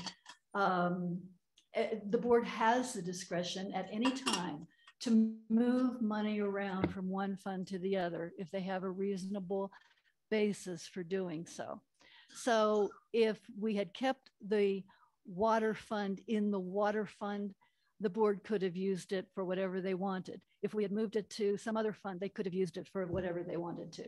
the board has the discretion at any time to move money around from one fund to the other if they have a reasonable basis for doing so. So if we had kept the water fund in the water fund, the board could have used it for whatever they wanted. If we had moved it to some other fund, they could have used it for whatever they wanted to.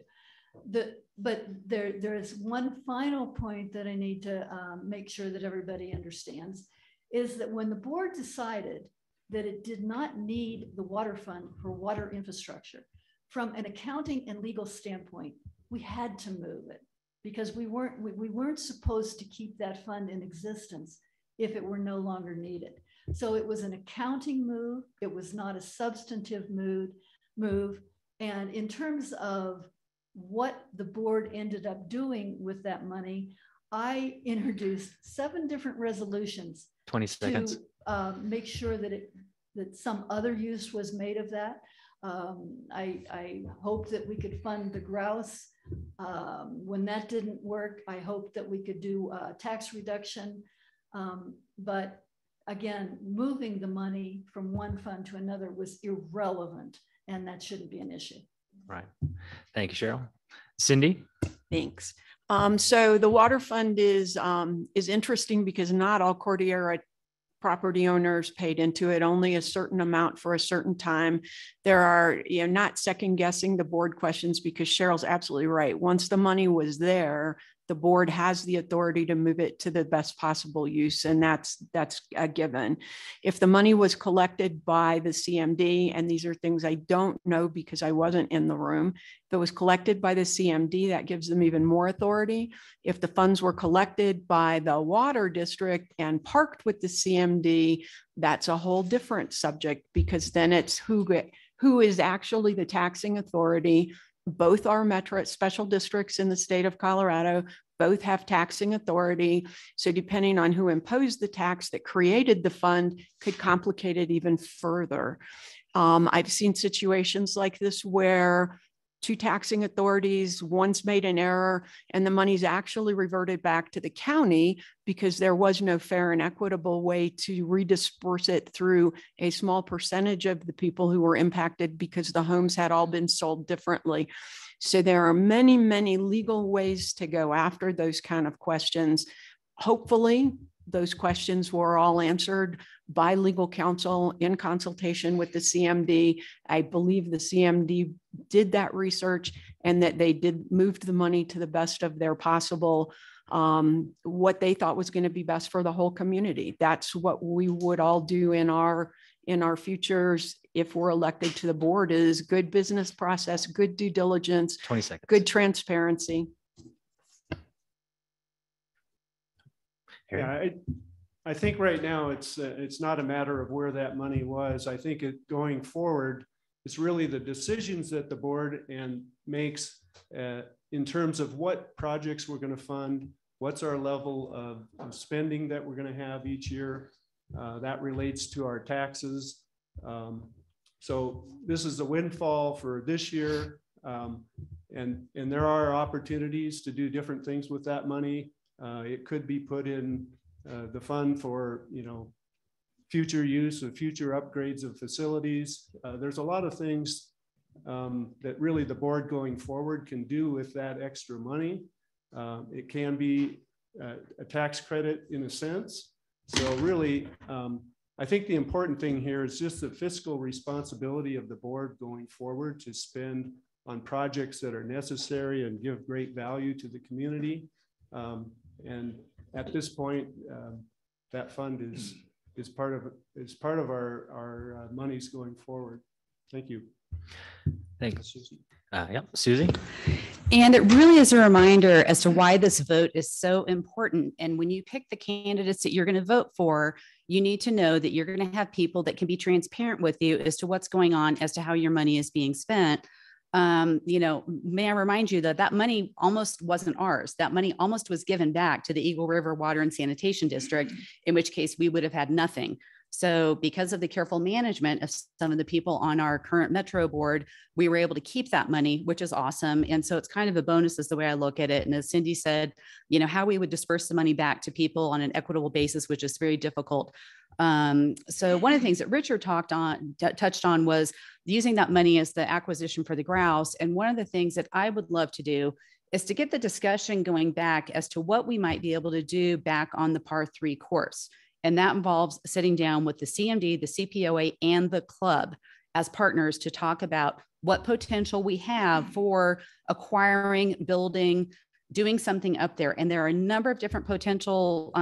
But there is one final point that I need to make sure that everybody understands, is that when the board decided that it did not need the water fund for water infrastructure, from an accounting and legal standpoint, we had to move it because we weren't supposed to keep that fund in existence if it were no longer needed. So it was an accounting move. It was not a substantive move. And in terms of what the board ended up doing with that money, I introduced 7 different resolutions 20 seconds to make sure that that some other use was made of that. I hope that we could fund the grouse. When that didn't work, I hope that we could do a tax reduction. But again, moving the money from one fund to another was irrelevant, and that shouldn't be an issue. Right. Thank you, Cheryl. Cindy? Thanks. So the water fund is interesting because not all Cordillera property owners paid into it, only a certain amount for a certain time. There are, not second guessing the board questions, because Cheryl's absolutely right. Once the money was there, the board has the authority to move it to the best possible use, and that's a given. If the money was collected by the CMD, and these are things I don't know because I wasn't in the room, if it was collected by the CMD, that gives them even more authority. If the funds were collected by the water district and parked with the CMD, that's a whole different subject, because then it's who is actually the taxing authority. Both are metro special districts in the state of Colorado. Both have taxing authority. So depending on who imposed the tax that created the fund could complicate it even further. I've seen situations like this where 2 taxing authorities, one's made an error and the money's actually reverted back to the county because there was no fair and equitable way to redisperse it through a small percentage of the people who were impacted because the homes had all been sold differently. So there are many, many legal ways to go after those kind of questions. Hopefully, those questions were all answered by legal counsel in consultation with the CMD. I believe the CMD did that research and that they did move the money to the best of their possible, what they thought was going to be best for the whole community. That's what we would all do in our futures if we're elected to the board, is good business process, good due diligence, 20 seconds. Good transparency. Yeah, I think right now it's not a matter of where that money was. I think going forward, it's really the decisions that the board makes in terms of what projects we're going to fund, what's our level of spending that we're going to have each year. That relates to our taxes. So this is a windfall for this year. And there are opportunities to do different things with that money. It could be put in the fund for, future use of future upgrades of facilities. There's a lot of things that really the board going forward can do with that extra money. It can be a tax credit in a sense. So really, I think the important thing here is just the fiscal responsibility of the board going forward to spend on projects that are necessary and give great value to the community. And at this point, that fund is part of our monies going forward. Thank you. Thanks, Susie. Susie. And it really is a reminder as to why this vote is so important. And when you pick the candidates that you're going to vote for, you need to know that you're going to have people that can be transparent with you as to what's going on, as to how your money is being spent. May I remind you that money almost wasn't ours. That money almost was given back to the Eagle River Water and Sanitation District, in which case we would have had nothing. So because of the careful management of some of the people on our current Metro board, we were able to keep that money, which is awesome. And so it's kind of a bonus is the way I look at it. And as Cindy said, how we would disperse the money back to people on an equitable basis, which is very difficult. So one of the things that Richard touched on was using that money as the acquisition for the grouse. And one of the things that I would love to do is to get the discussion going back as to what we might be able to do back on the par 3 course. And that involves sitting down with the CMD, the CPOA, and the club as partners to talk about what potential we have for acquiring, building, doing something up there. And there are a number of different potential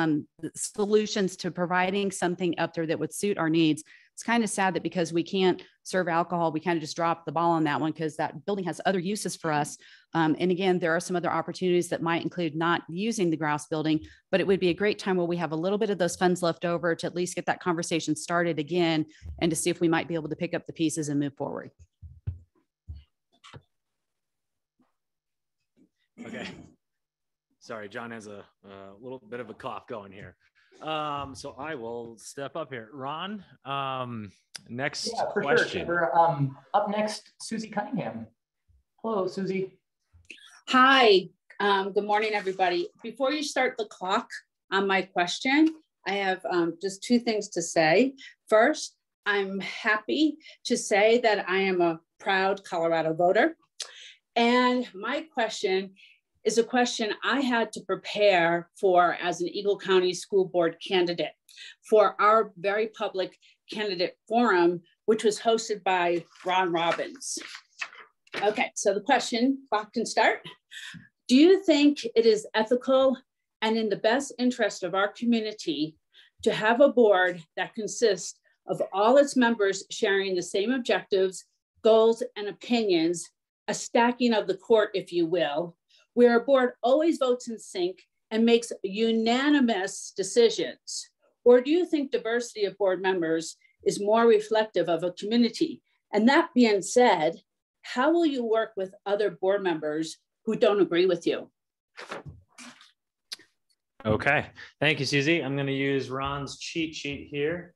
solutions to providing something up there that would suit our needs. It's kind of sad that because we can't serve alcohol, we kind of just dropped the ball on that one because that building has other uses for us. And again, there are some other opportunities that might include not using the grouse building, but it would be a great time where we have a little bit of those funds left over to at least get that conversation started again and to see if we might be able to pick up the pieces and move forward. Okay. Sorry, John has a little bit of a cough going here. So I will step up here. Ron, next question. Sure. Up next, Susie Cunningham. Hello, Susie. Hi, good morning, everybody. Before you start the clock on my question, I have just two things to say. First, I'm happy to say that I am a proud Colorado voter. And my question is a question I had to prepare for as an Eagle County School Board candidate for our very public candidate forum, which was hosted by Ron Robbins. Okay, so the question, clock can start. Do you think it is ethical and in the best interest of our community to have a board that consists of all its members sharing the same objectives, goals, and opinions, a stacking of the court, if you will, where a board always votes in sync and makes unanimous decisions? Or do you think diversity of board members is more reflective of a community? And that being said, how will you work with other board members who don't agree with you? Okay, thank you, Susie. I'm going to use Ron's cheat sheet here.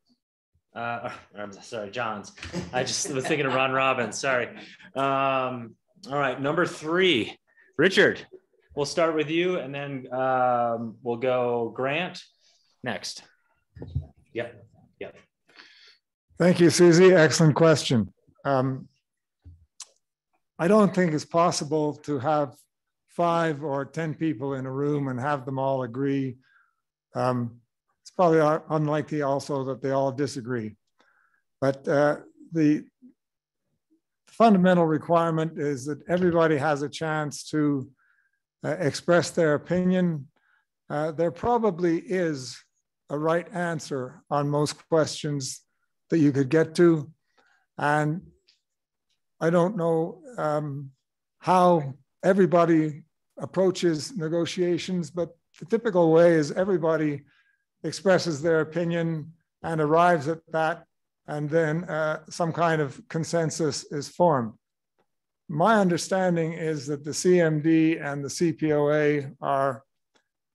I'm sorry, John's. I just was thinking of Ron Robbins. Sorry. All right, number 3. Richard, we'll start with you and then we'll go Grant next. Yep. Thank you, Susie. Excellent question. I don't think it's possible to have 5 or 10 people in a room and have them all agree. It's probably unlikely also that they all disagree. But the fundamental requirement is that everybody has a chance to express their opinion. There probably is a right answer on most questions that you could get to. And I don't know how everybody approaches negotiations, but the typical way is everybody expresses their opinion and arrives at that, and then some kind of consensus is formed. My understanding is that the CMD and the CPOA are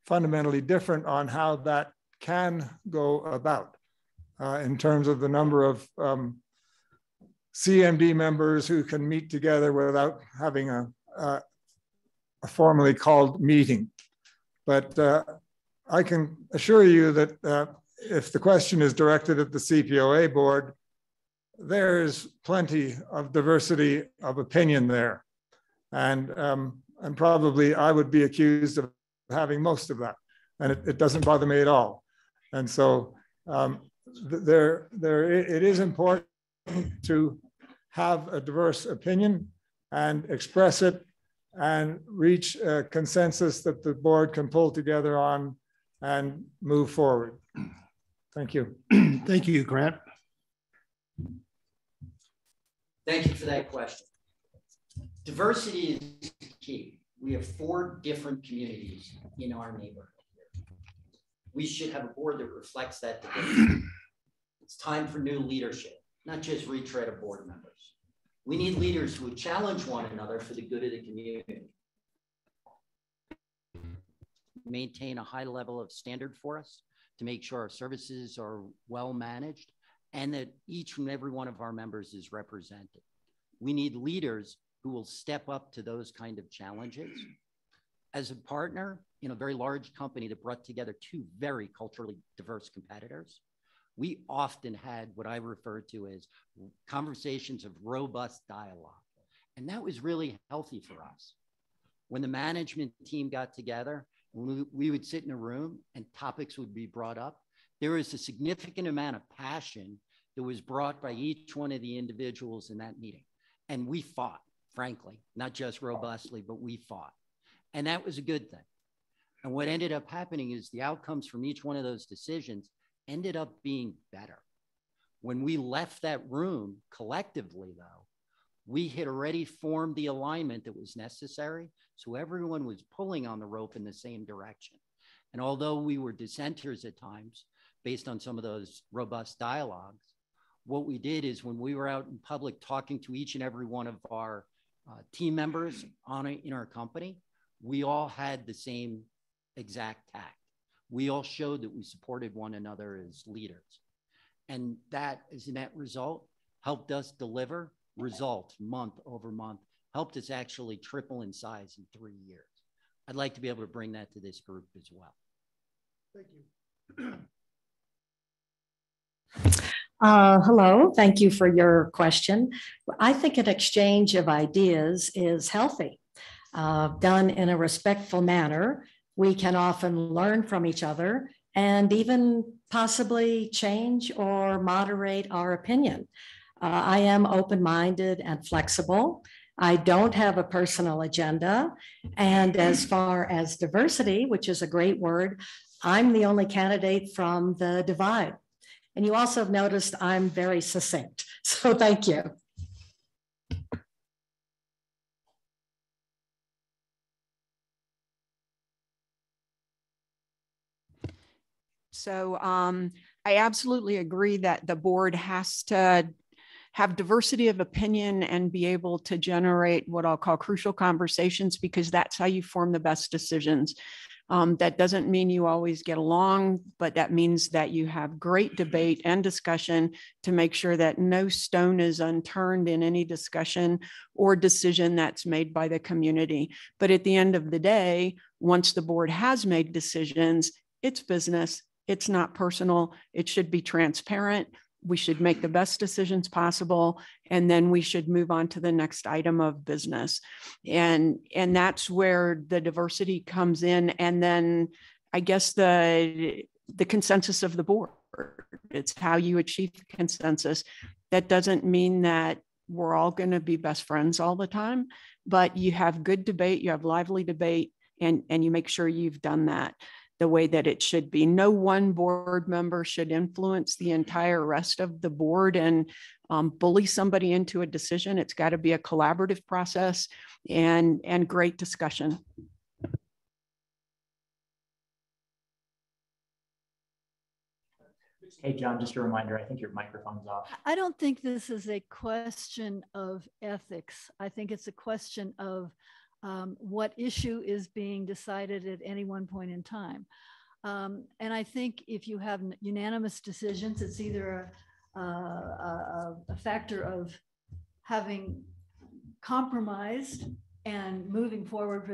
fundamentally different on how that can go about in terms of the number of CMD members who can meet together without having a formally called meeting. But I can assure you that if the question is directed at the CPOA board, there's plenty of diversity of opinion there. And probably I would be accused of having most of that. And it doesn't bother me at all. And so it is important to have a diverse opinion and express it and reach a consensus that the board can pull together on and move forward. Thank you. Thank you, Grant. Thank you for that question. Diversity is key. We have 4 different communities in our neighborhood. We should have a board that reflects that diversity. It's time for new leadership, not just retread of board members. We need leaders who would challenge one another for the good of the community. Maintain a high level of standard for us to make sure our services are well managed and that each and every one of our members is represented. We need leaders who will step up to those kind of challenges. As a partner in a very large company that brought together 2 very culturally diverse competitors, we often had what I refer to as conversations of robust dialogue. And that was really healthy for us. When the management team got together, we would sit in a room and topics would be brought up There is a significant amount of passion that was brought by each one of the individuals in that meeting. And we fought, frankly, not just robustly, but we fought. And that was a good thing. And what ended up happening is the outcomes from each one of those decisions ended up being better. When we left that room collectively, though, we had already formed the alignment that was necessary. So everyone was pulling on the rope in the same direction. And although we were dissenters at times, based on some of those robust dialogues, what we did is when we were out in public talking to each and every one of our team members in our company, we all had the same exact tact. We all showed that we supported one another as leaders. And that, as a net result, helped us deliver results month over month, helped us actually triple in size in 3 years. I'd like to be able to bring that to this group as well. Thank you. Hello, thank you for your question. I think an exchange of ideas is healthy. Done in a respectful manner, we can often learn from each other and even possibly change or moderate our opinion. I am open-minded and flexible. I don't have a personal agenda. And as far as diversity, which is a great word, I'm the only candidate from the divide. And you also have noticed I'm very succinct. So thank you. So I absolutely agree that the board has to have diversity of opinion and be able to generate what I'll call crucial conversations, because that's how you form the best decisions. That doesn't mean you always get along, but that means that you have great debate and discussion to make sure that no stone is unturned in any discussion or decision that's made by the community. But at the end of the day, once the board has made decisions, it's business. It's not personal. It should be transparent. We should make the best decisions possible, and then we should move on to the next item of business. And that's where the diversity comes in. And then I guess the consensus of the board, it's how you achieve consensus. That doesn't mean that we're all going to be best friends all the time, but you have good debate, you have lively debate, and you make sure you've done that the way that it should be. No one board member should influence the entire rest of the board and bully somebody into a decision. It's got to be a collaborative process and great discussion. Hey, John, just a reminder, I think your microphone's off. I don't think this is a question of ethics. I think it's a question of what issue is being decided at any one point in time. And I think if you have unanimous decisions, it's either a factor of having compromised and moving forward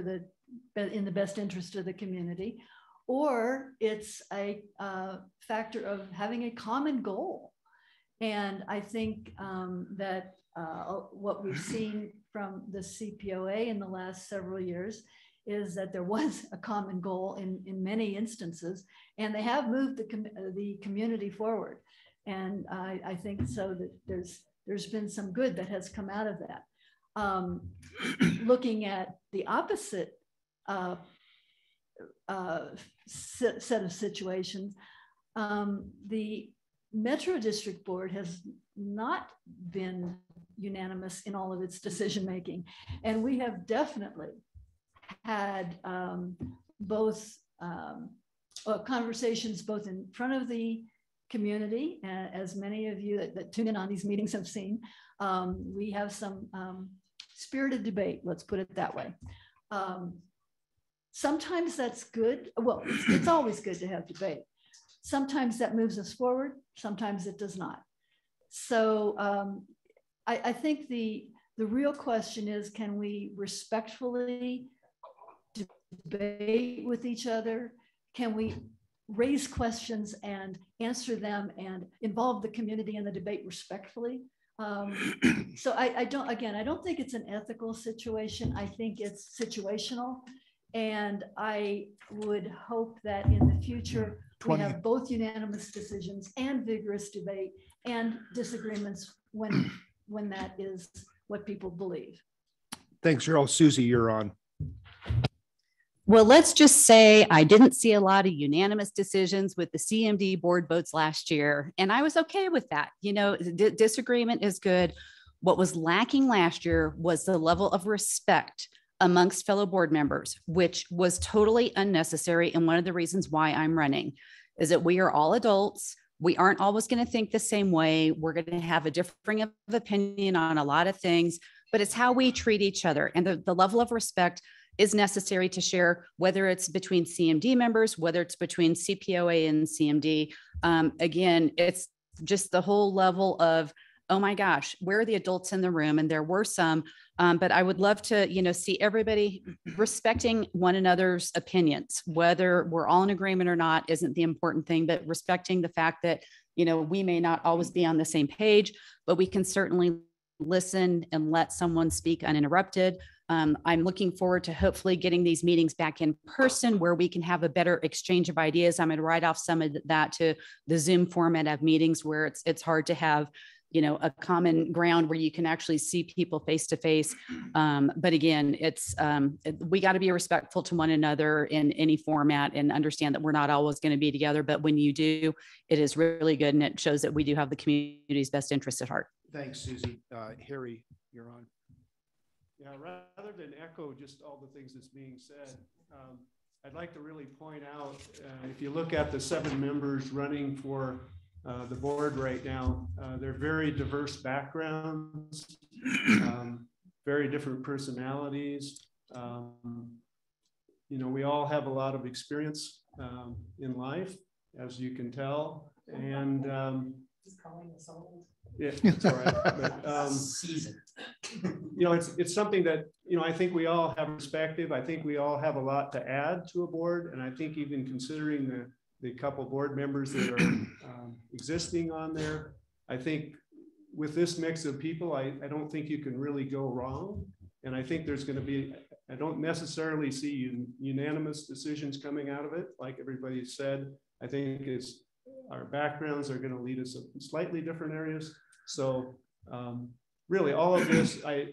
in the best interest of the community, or it's a factor of having a common goal. And I think that what we've seen from the Cpoa in the last several years is that there was a common goal in many instances, and they have moved the community forward. And I think so that there's been some good that has come out of that. Looking at the opposite set of situations, the Metro District Board has not been unanimous in all of its decision making, and we have definitely had both conversations both in front of the community, as many of you that tune in on these meetings have seen. We have some spirited debate, let's put it that way. Sometimes that's good. Well, it's always good to have debate. Sometimes that moves us forward, sometimes it does not. So I think the real question is, can we respectfully debate with each other? Can we raise questions and answer them and involve the community in the debate respectfully? So I don't think it's an ethical situation. I think it's situational. And I would hope that in the future, we have both unanimous decisions and vigorous debate and disagreements when that is what people believe. Thanks, Cheryl. Susie, you're on. Well, let's just say I didn't see a lot of unanimous decisions with the CMD board votes last year, and I was okay with that. You know, disagreement is good. What was lacking last year was the level of respect amongst fellow board members, which was totally unnecessary. And one of the reasons why I'm running is that we are all adults. We aren't always going to think the same way. We're going to have a differing of opinion on a lot of things, but it's how we treat each other. And the level of respect is necessary to share, whether it's between CMD members, whether it's between CPOA and CMD. Again, it's just the whole level of, oh my gosh, where are the adults in the room? And there were some, but I would love to, you know, see everybody respecting one another's opinions. Whether we're all in agreement or not isn't the important thing, but respecting the fact that, you know, we may not always be on the same page, but we can certainly listen and let someone speak uninterrupted. I'm looking forward to hopefully getting these meetings back in person where we can have a better exchange of ideas. I'm going to write off some of that to the Zoom format of meetings where it's hard to have, you know, a common ground where you can actually see people face to face. But again, we got to be respectful to one another in any format and understand that we're not always going to be together. But when you do, it is really good. And it shows that we do have the community's best interests at heart. Thanks, Susie. Harry, you're on. Yeah, rather than echo just all the things that's being said, I'd like to really point out, if you look at the 7 members running for the board right now, they're very diverse backgrounds, very different personalities. You know, we all have a lot of experience in life, as you can tell, and just calling us old. Yeah, it's all right. But, you know, it's something that, you know, I think we all have perspective. I think we all have a lot to add to a board. And I think even considering the couple board members that are existing on there, I think with this mix of people, I don't think you can really go wrong. And I think there's going to be, I don't necessarily see unanimous decisions coming out of it. Like everybody said, I think our backgrounds are going to lead us in slightly different areas. So really all of this, I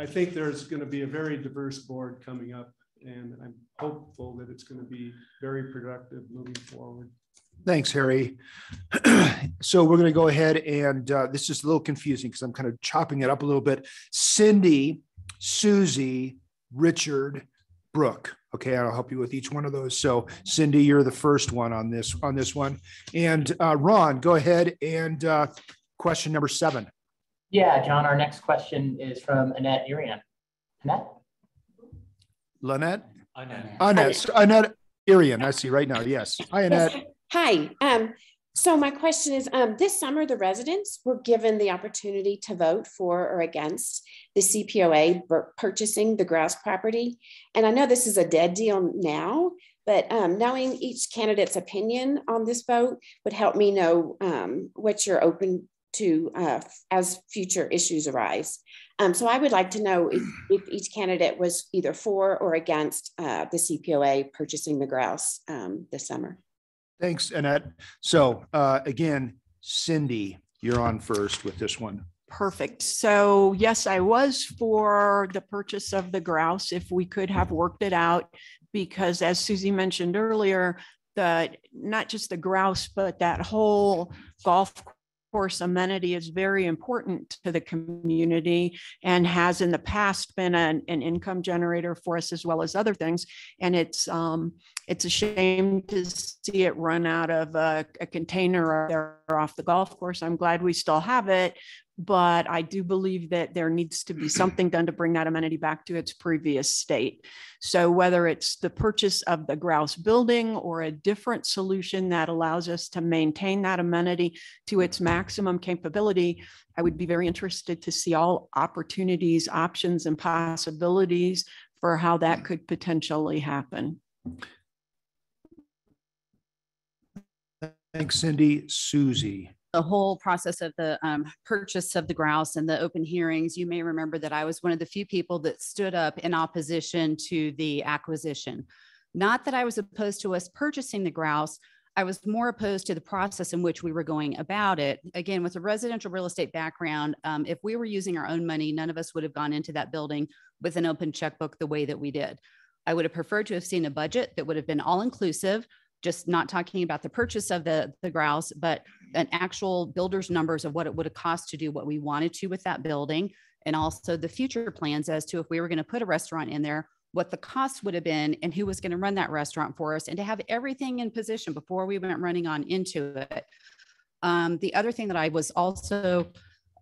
think there's going to be a very diverse board coming up, and I'm hopeful that it's going to be very productive moving forward. Thanks, Harry. So we're going to go ahead and this is a little confusing because I'm kind of chopping it up a little bit. Cindy, Susie, Richard, Brooke. Okay, I'll help you with each one of those. So Cindy, you're the first one on this one. And Ron, go ahead and question number 7. Yeah, John, our next question is from Annette Irian. Annette? Lynette? Annette. Annette Irian, I see right now. Yes. Hi, Annette. Yes. Hi. So my question is, this summer, the residents were given the opportunity to vote for or against the CPOA purchasing the grouse property. And I know this is a dead deal now, but knowing each candidate's opinion on this vote would help me know what you're open to as future issues arise. So I would like to know if each candidate was either for or against the CPOA purchasing the grouse this summer. Thanks, Annette. So again, Cindy, you're on first with this one. Perfect. So yes, I was for the purchase of the grouse if we could have worked it out, because as Susie mentioned earlier, not just the grouse, but that whole golf course amenity is very important to the community and has in the past been an income generator for us as well as other things. And it's a shame to see it run out of a container there off the golf course. I'm glad we still have it, but I do believe that there needs to be something done to bring that amenity back to its previous state. So whether it's the purchase of the grouse building or a different solution that allows us to maintain that amenity to its maximum capability, I would be very interested to see all opportunities, options, and possibilities for how that could potentially happen. Thanks, Cindy. Susie. The whole process of the purchase of the grouse and the open hearings, you may remember that I was one of the few people that stood up in opposition to the acquisition. Not that I was opposed to us purchasing the grouse. I was more opposed to the process in which we were going about it. Again, with a residential real estate background, if we were using our own money, none of us would have gone into that building with an open checkbook the way that we did. I would have preferred to have seen a budget that would have been all inclusive, just not talking about the purchase of the grouse, but an actual builder's numbers of what it would have cost to do what we wanted to with that building. And also the future plans as to if we were going to put a restaurant in there, what the cost would have been and who was going to run that restaurant for us, and to have everything in position before we went running on into it. The other thing that I was also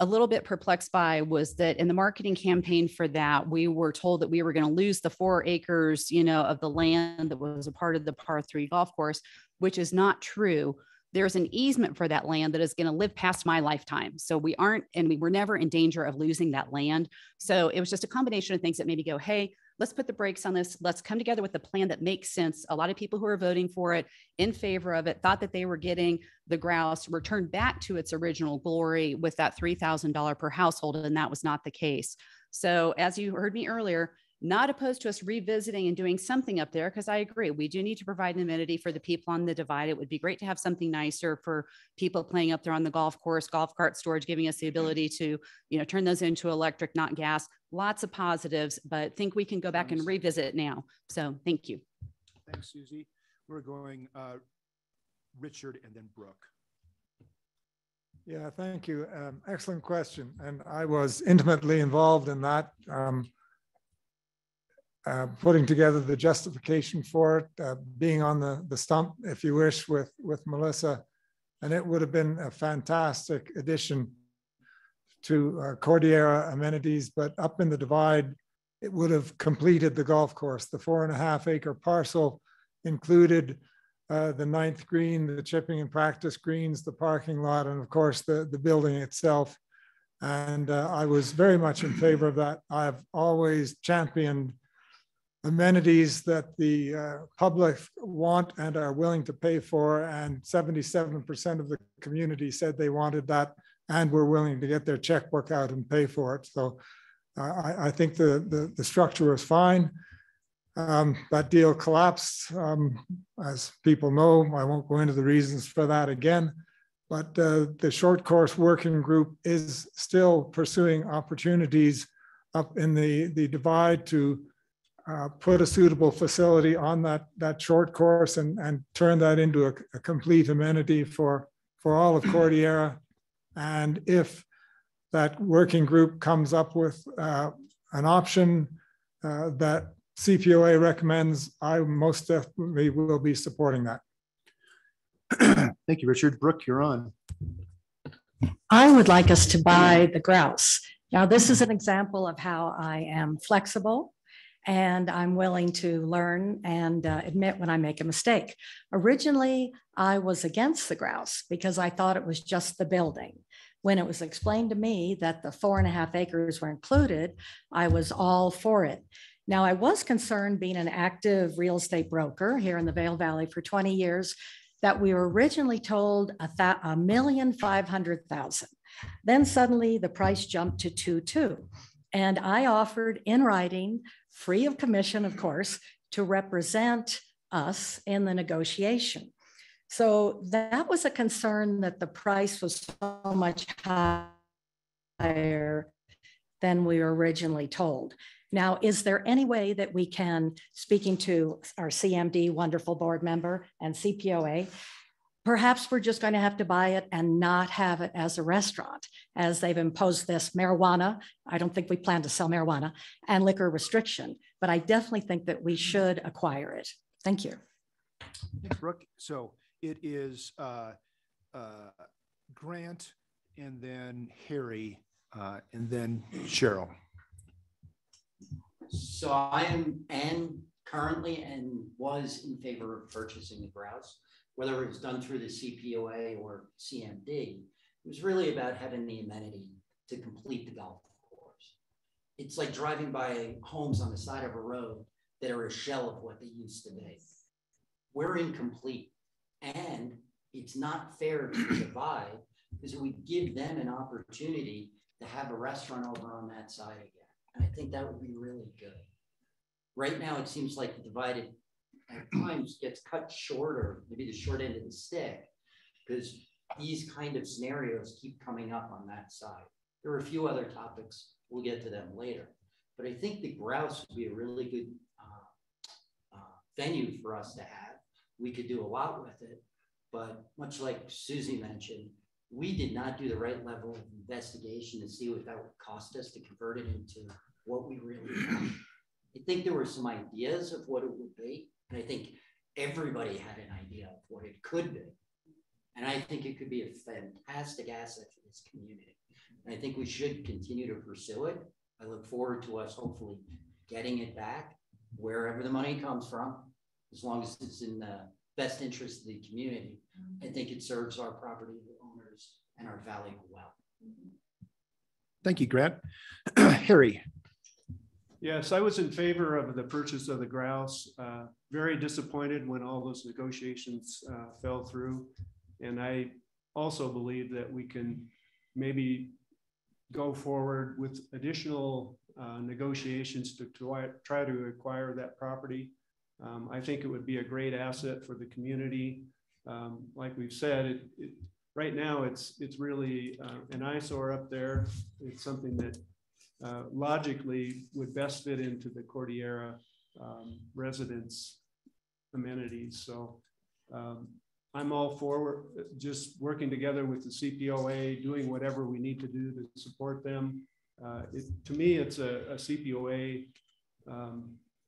a little bit perplexed by was that in the marketing campaign for that, we were told that we were going to lose the 4 acres, of the land that was a part of the par 3 golf course, which is not true. There's an easement for that land that is going to live past my lifetime. So we were never in danger of losing that land. So it was just a combination of things that made me go, hey, let's put the brakes on this. Let's come together with a plan that makes sense. A lot of people who are voting for it, in favor of it, thought that they were getting the grouse returned back to its original glory with that $3,000 per household, and that was not the case. So as you heard me earlier, not opposed to us revisiting and doing something up there, because I agree, we do need to provide an amenity for the people on the divide. It would be great to have something nicer for people playing up there on the golf course, golf cart storage, giving us the ability to, turn those into electric, not gas. Lots of positives, but think we can go back and revisit it now. So thank you. Thanks, Susie. We're going Richard and then Brooke. Yeah, thank you. Excellent question. And I was intimately involved in that. Putting together the justification for it, being on the stump, if you wish, with Melissa. And it would have been a fantastic addition to Cordillera amenities, but up in the divide, it would have completed the golf course. The 4.5 acre parcel included the 9th green, the chipping and practice greens, the parking lot, and of course the building itself. And I was very much in favor of that. I've always championed amenities that the public want and are willing to pay for, and 77% of the community said they wanted that and were willing to get their checkbook out and pay for it. So I think the structure was fine. That deal collapsed, as people know. I won't go into the reasons for that again, but the short course working group is still pursuing opportunities up in the divide to put a suitable facility on that short course and turn that into a complete amenity for all of Cordillera. And if that working group comes up with an option that CPOA recommends, I most definitely will be supporting that. Thank you, Richard. Brooke, you're on. I would like us to buy the grouse. Now, this is an example of how I am flexible and I'm willing to learn and admit when I make a mistake. Originally, I was against the grouse because I thought it was just the building. When it was explained to me that the 4.5 acres were included, I was all for it. Now, I was concerned, being an active real estate broker here in the Vail Valley for 20 years, that we were originally told $1,500,000. Then suddenly the price jumped to 2.2. And I offered in writing, free of commission, of course, to represent us in the negotiation. So that was a concern, that the price was so much higher than we were originally told. Now, is there any way that we can, speaking to our CMD, wonderful board member, and CPOA, perhaps we're just going to have to buy it and not have it as a restaurant, as they've imposed this marijuana. I don't think we plan to sell marijuana and liquor restriction, but I definitely think that we should acquire it. Thank you. Thanks, Brooke. So it is Grant, and then Harry, and then Cheryl. So I am currently and was in favor of purchasing the grouse, whether it was done through the CPOA or CMD. It was really about having the amenity to complete the golf course. It's like driving by homes on the side of a road that are a shell of what they used to be. We're incomplete, and it's not fair to divide, because we give them an opportunity to have a restaurant over on that side again. And I think that would be really good. Right now, it seems like the divided at times gets cut short, or maybe the short end of the stick, because these kind of scenarios keep coming up on that side. There are a few other topics. We'll get to them later. But I think the grouse would be a really good venue for us to have. We could do a lot with it, but much like Susie mentioned, we did not do the right level of investigation to see what that would cost us to convert it into what we really want. I think there were some ideas of what it would be, and I think everybody had an idea of what it could be. And I think it could be a fantastic asset for this community. And I think we should continue to pursue it. I look forward to us hopefully getting it back wherever the money comes from, as long as it's in the best interest of the community. I think it serves our property owners and our valley well. Thank you, Grant. Harry. Yes, I was in favor of the purchase of the grouse. Very disappointed when all those negotiations fell through. And I also believe that we can maybe go forward with additional negotiations to try to acquire that property. I think it would be a great asset for the community. Like we've said, right now it's really an eyesore up there. It's something that logically would best fit into the Cordillera residents' amenities. So I'm all for just working together with the CPOA, doing whatever we need to do to support them. To me, it's a CPOA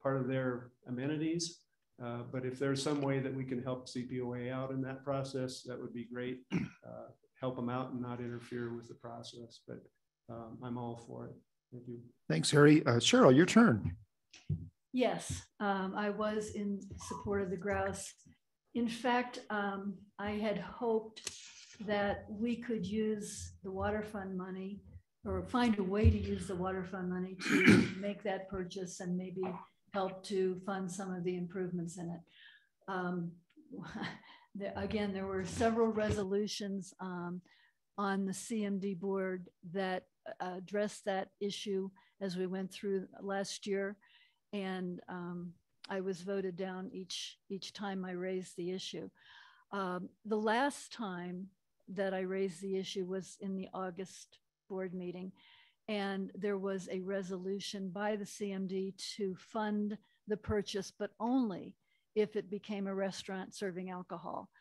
part of their amenities. But if there's some way that we can help CPOA out in that process, that would be great. Help them out and not interfere with the process. But I'm all for it. Thank you. Thanks, Harry. Cheryl, your turn. Yes, I was in support of the grouse. In fact, I had hoped that we could use the water fund money, or find a way to use the water fund money to make that purchase and maybe help to fund some of the improvements in it. Again, there were several resolutions on the CMD board that addressed that issue as we went through last year. And I was voted down each time I raised the issue. The last time that I raised the issue was in the August board meeting. And there was a resolution by the CMD to fund the purchase, but only if it became a restaurant serving alcohol.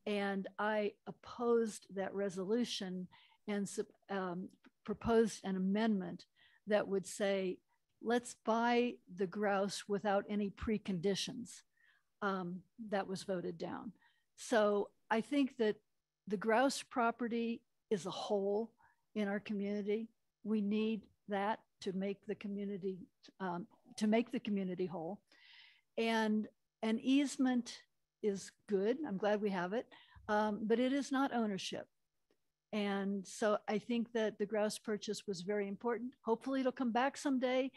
And I opposed that resolution and proposed an amendment that would say, let's buy the grouse without any preconditions. That was voted down. So I think that the grouse property is a whole in our community. We need that to make the community whole. And an easement is good. I'm glad we have it, but it is not ownership. And so I think that the grouse purchase was very important. Hopefully it'll come back someday.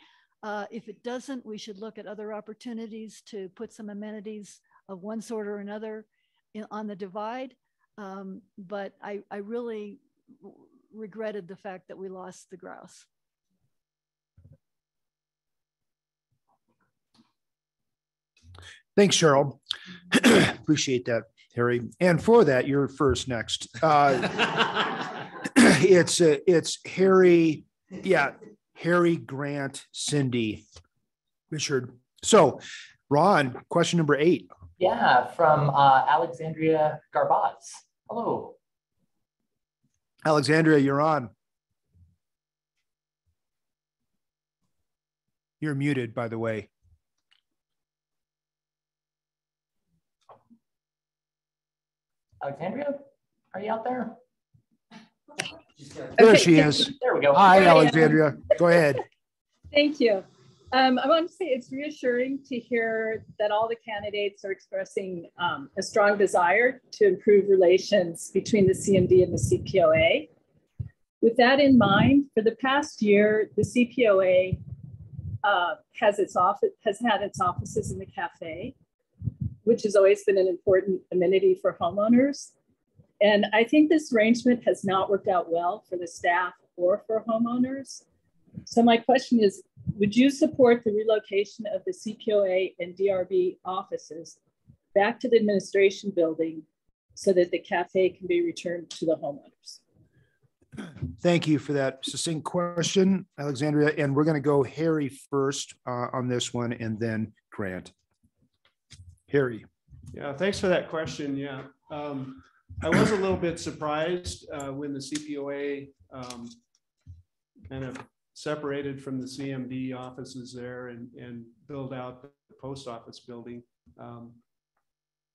If it doesn't, we should look at other opportunities to put some amenities of one sort or another on the divide. But I really regretted the fact that we lost the grouse. Thanks, Cheryl. Appreciate that, Harry. And for that, you're first next. It's Harry. Yeah, Harry, Grant, Cindy, Richard. So, Ron, question number 8. Yeah, from Alexandria Garbaz. Hello. Alexandria, you're on. You're muted, by the way. Alexandria, are you out there? There she is. There we go. Hi, Alexandria. Go ahead. Thank you. I want to say it's reassuring to hear that all the candidates are expressing a strong desire to improve relations between the CMD and the CPOA. With that in mind, for the past year, the CPOA has had its offices in the cafe, which has always been an important amenity for homeowners. And I think this arrangement has not worked out well for the staff or for homeowners. So my question is, would you support the relocation of the CPOA and DRB offices back to the administration building so that the cafe can be returned to the homeowners? Thank you for that succinct question, Alexandria. And we're going to go Harry first on this one, and then Grant. Harry. Yeah, thanks for that question. Yeah, I was a little bit surprised when the CPOA kind of separated from the CMD offices there and build out the post office building.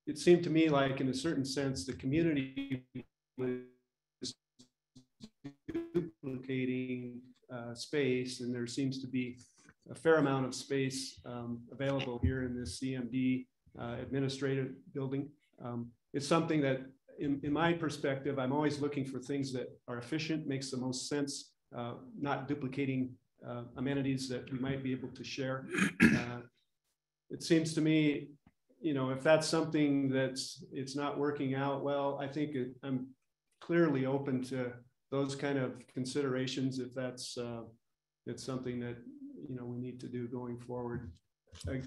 It seemed to me like, in a certain sense, the community was duplicating space, and there seems to be a fair amount of space available here in this CMD administrative building. It's something that, in my perspective, I'm always looking for things that are efficient, makes the most sense, not duplicating amenities that we might be able to share. It seems to me, you know, if that's something it's not working out well, I think I'm clearly open to those kind of considerations if that's it's something that, you know, we need to do going forward.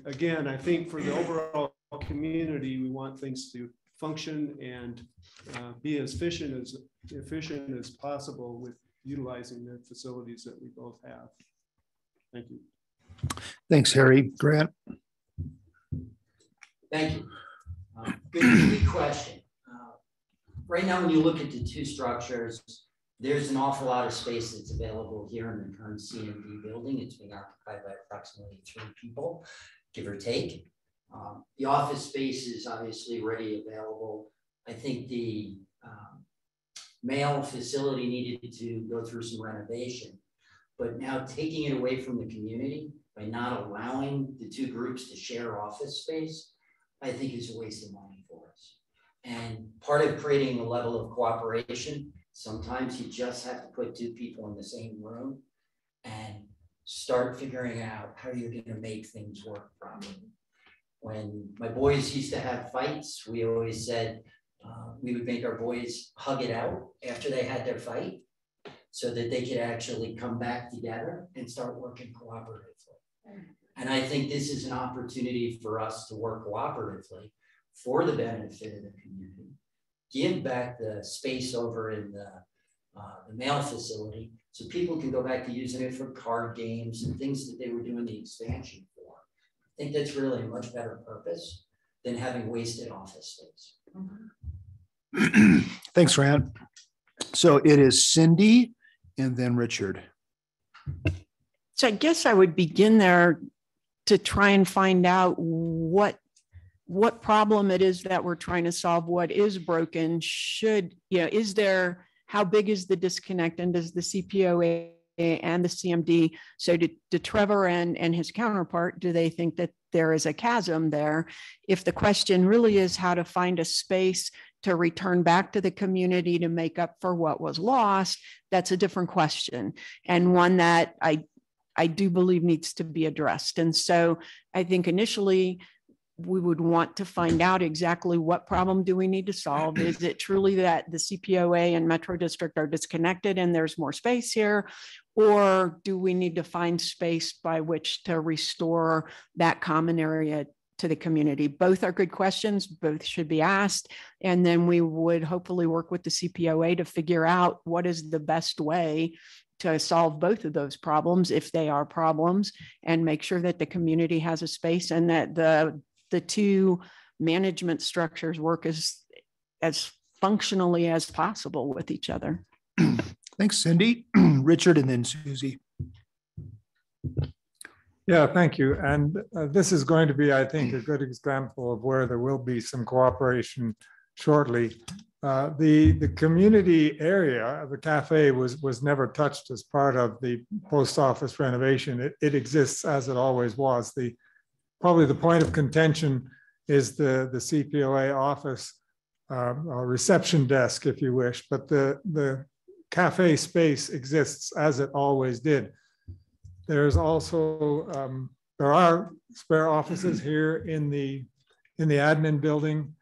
Again, I think for the overall community, we want things to function and be as efficient as possible with utilizing the facilities that we both have. Thank you. Thanks, Harry. Grant. Thank you. Good question. Right now, when you look at the two structures, there's an awful lot of space that's available here in the current CMD building. It's being occupied by approximately 3 people, give or take. The office space is obviously ready available. I think the mail facility needed to go through some renovation, but now taking it away from the community by not allowing the 2 groups to share office space, I think is a waste of money for us. And part of creating a level of cooperation, sometimes you just have to put 2 people in the same room and start figuring out how you're going to make things work properly. When my boys used to have fights, we always said we would make our boys hug it out after they had their fight so that they could actually come back together and start working cooperatively. And I think this is an opportunity for us to work cooperatively for the benefit of the community, give back the space over in the mail facility so people can go back to using it for card games and things that they were doing the expansion for. I think that's really a much better purpose than having wasted office space. Thanks, Grant. So it is Cindy and then Richard. So I guess I would begin there to try and find out what problem it is that we're trying to solve, what is broken, is there, how big is the disconnect, and does the CPOA and the CMD, so do Trevor and his counterpart, do they think that there is a chasm there? If the question really is how to find a space to return back to the community to make up for what was lost, that's a different question, and one that I do believe needs to be addressed. And so I think initially we would want to find out exactly what problem do we need to solve. Is it truly that the CPOA and Metro District are disconnected and there's more space here? Or do we need to find space by which to restore that common area to the community? Both are good questions, both should be asked. And then we would hopefully work with the CPOA to figure out what is the best way to solve both of those problems, if they are problems, and make sure that the community has a space and that the 2 management structures work as functionally as possible with each other. Thanks, Cindy. Richard and then Susie. Yeah, thank you. And this is going to be, I think, a good example of where there will be some cooperation shortly. The community area, the cafe was never touched as part of the post office renovation. It exists as it always was. Probably the point of contention is the CPOA office or reception desk, if you wish, but the cafe space exists as it always did. There's also, there are spare offices here in the admin building.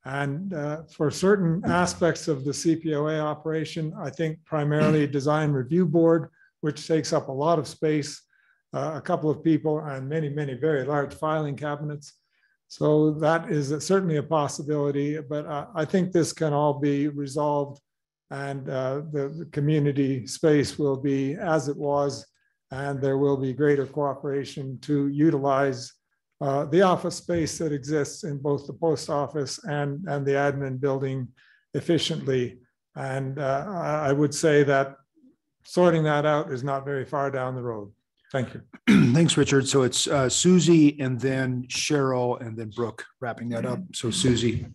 And for certain aspects of the CPOA operation, I think primarily design review board which takes up a lot of space, a couple of people, and many, many very large filing cabinets. So that is certainly a possibility, but I think this can all be resolved, and the community space will be as it was, and there will be greater cooperation to utilize the office space that exists in both the post office and the admin building efficiently. And I would say that sorting that out is not very far down the road. Thank you. Thanks, Richard. So it's Susie and then Cheryl and then Brooke wrapping that up. So Susie.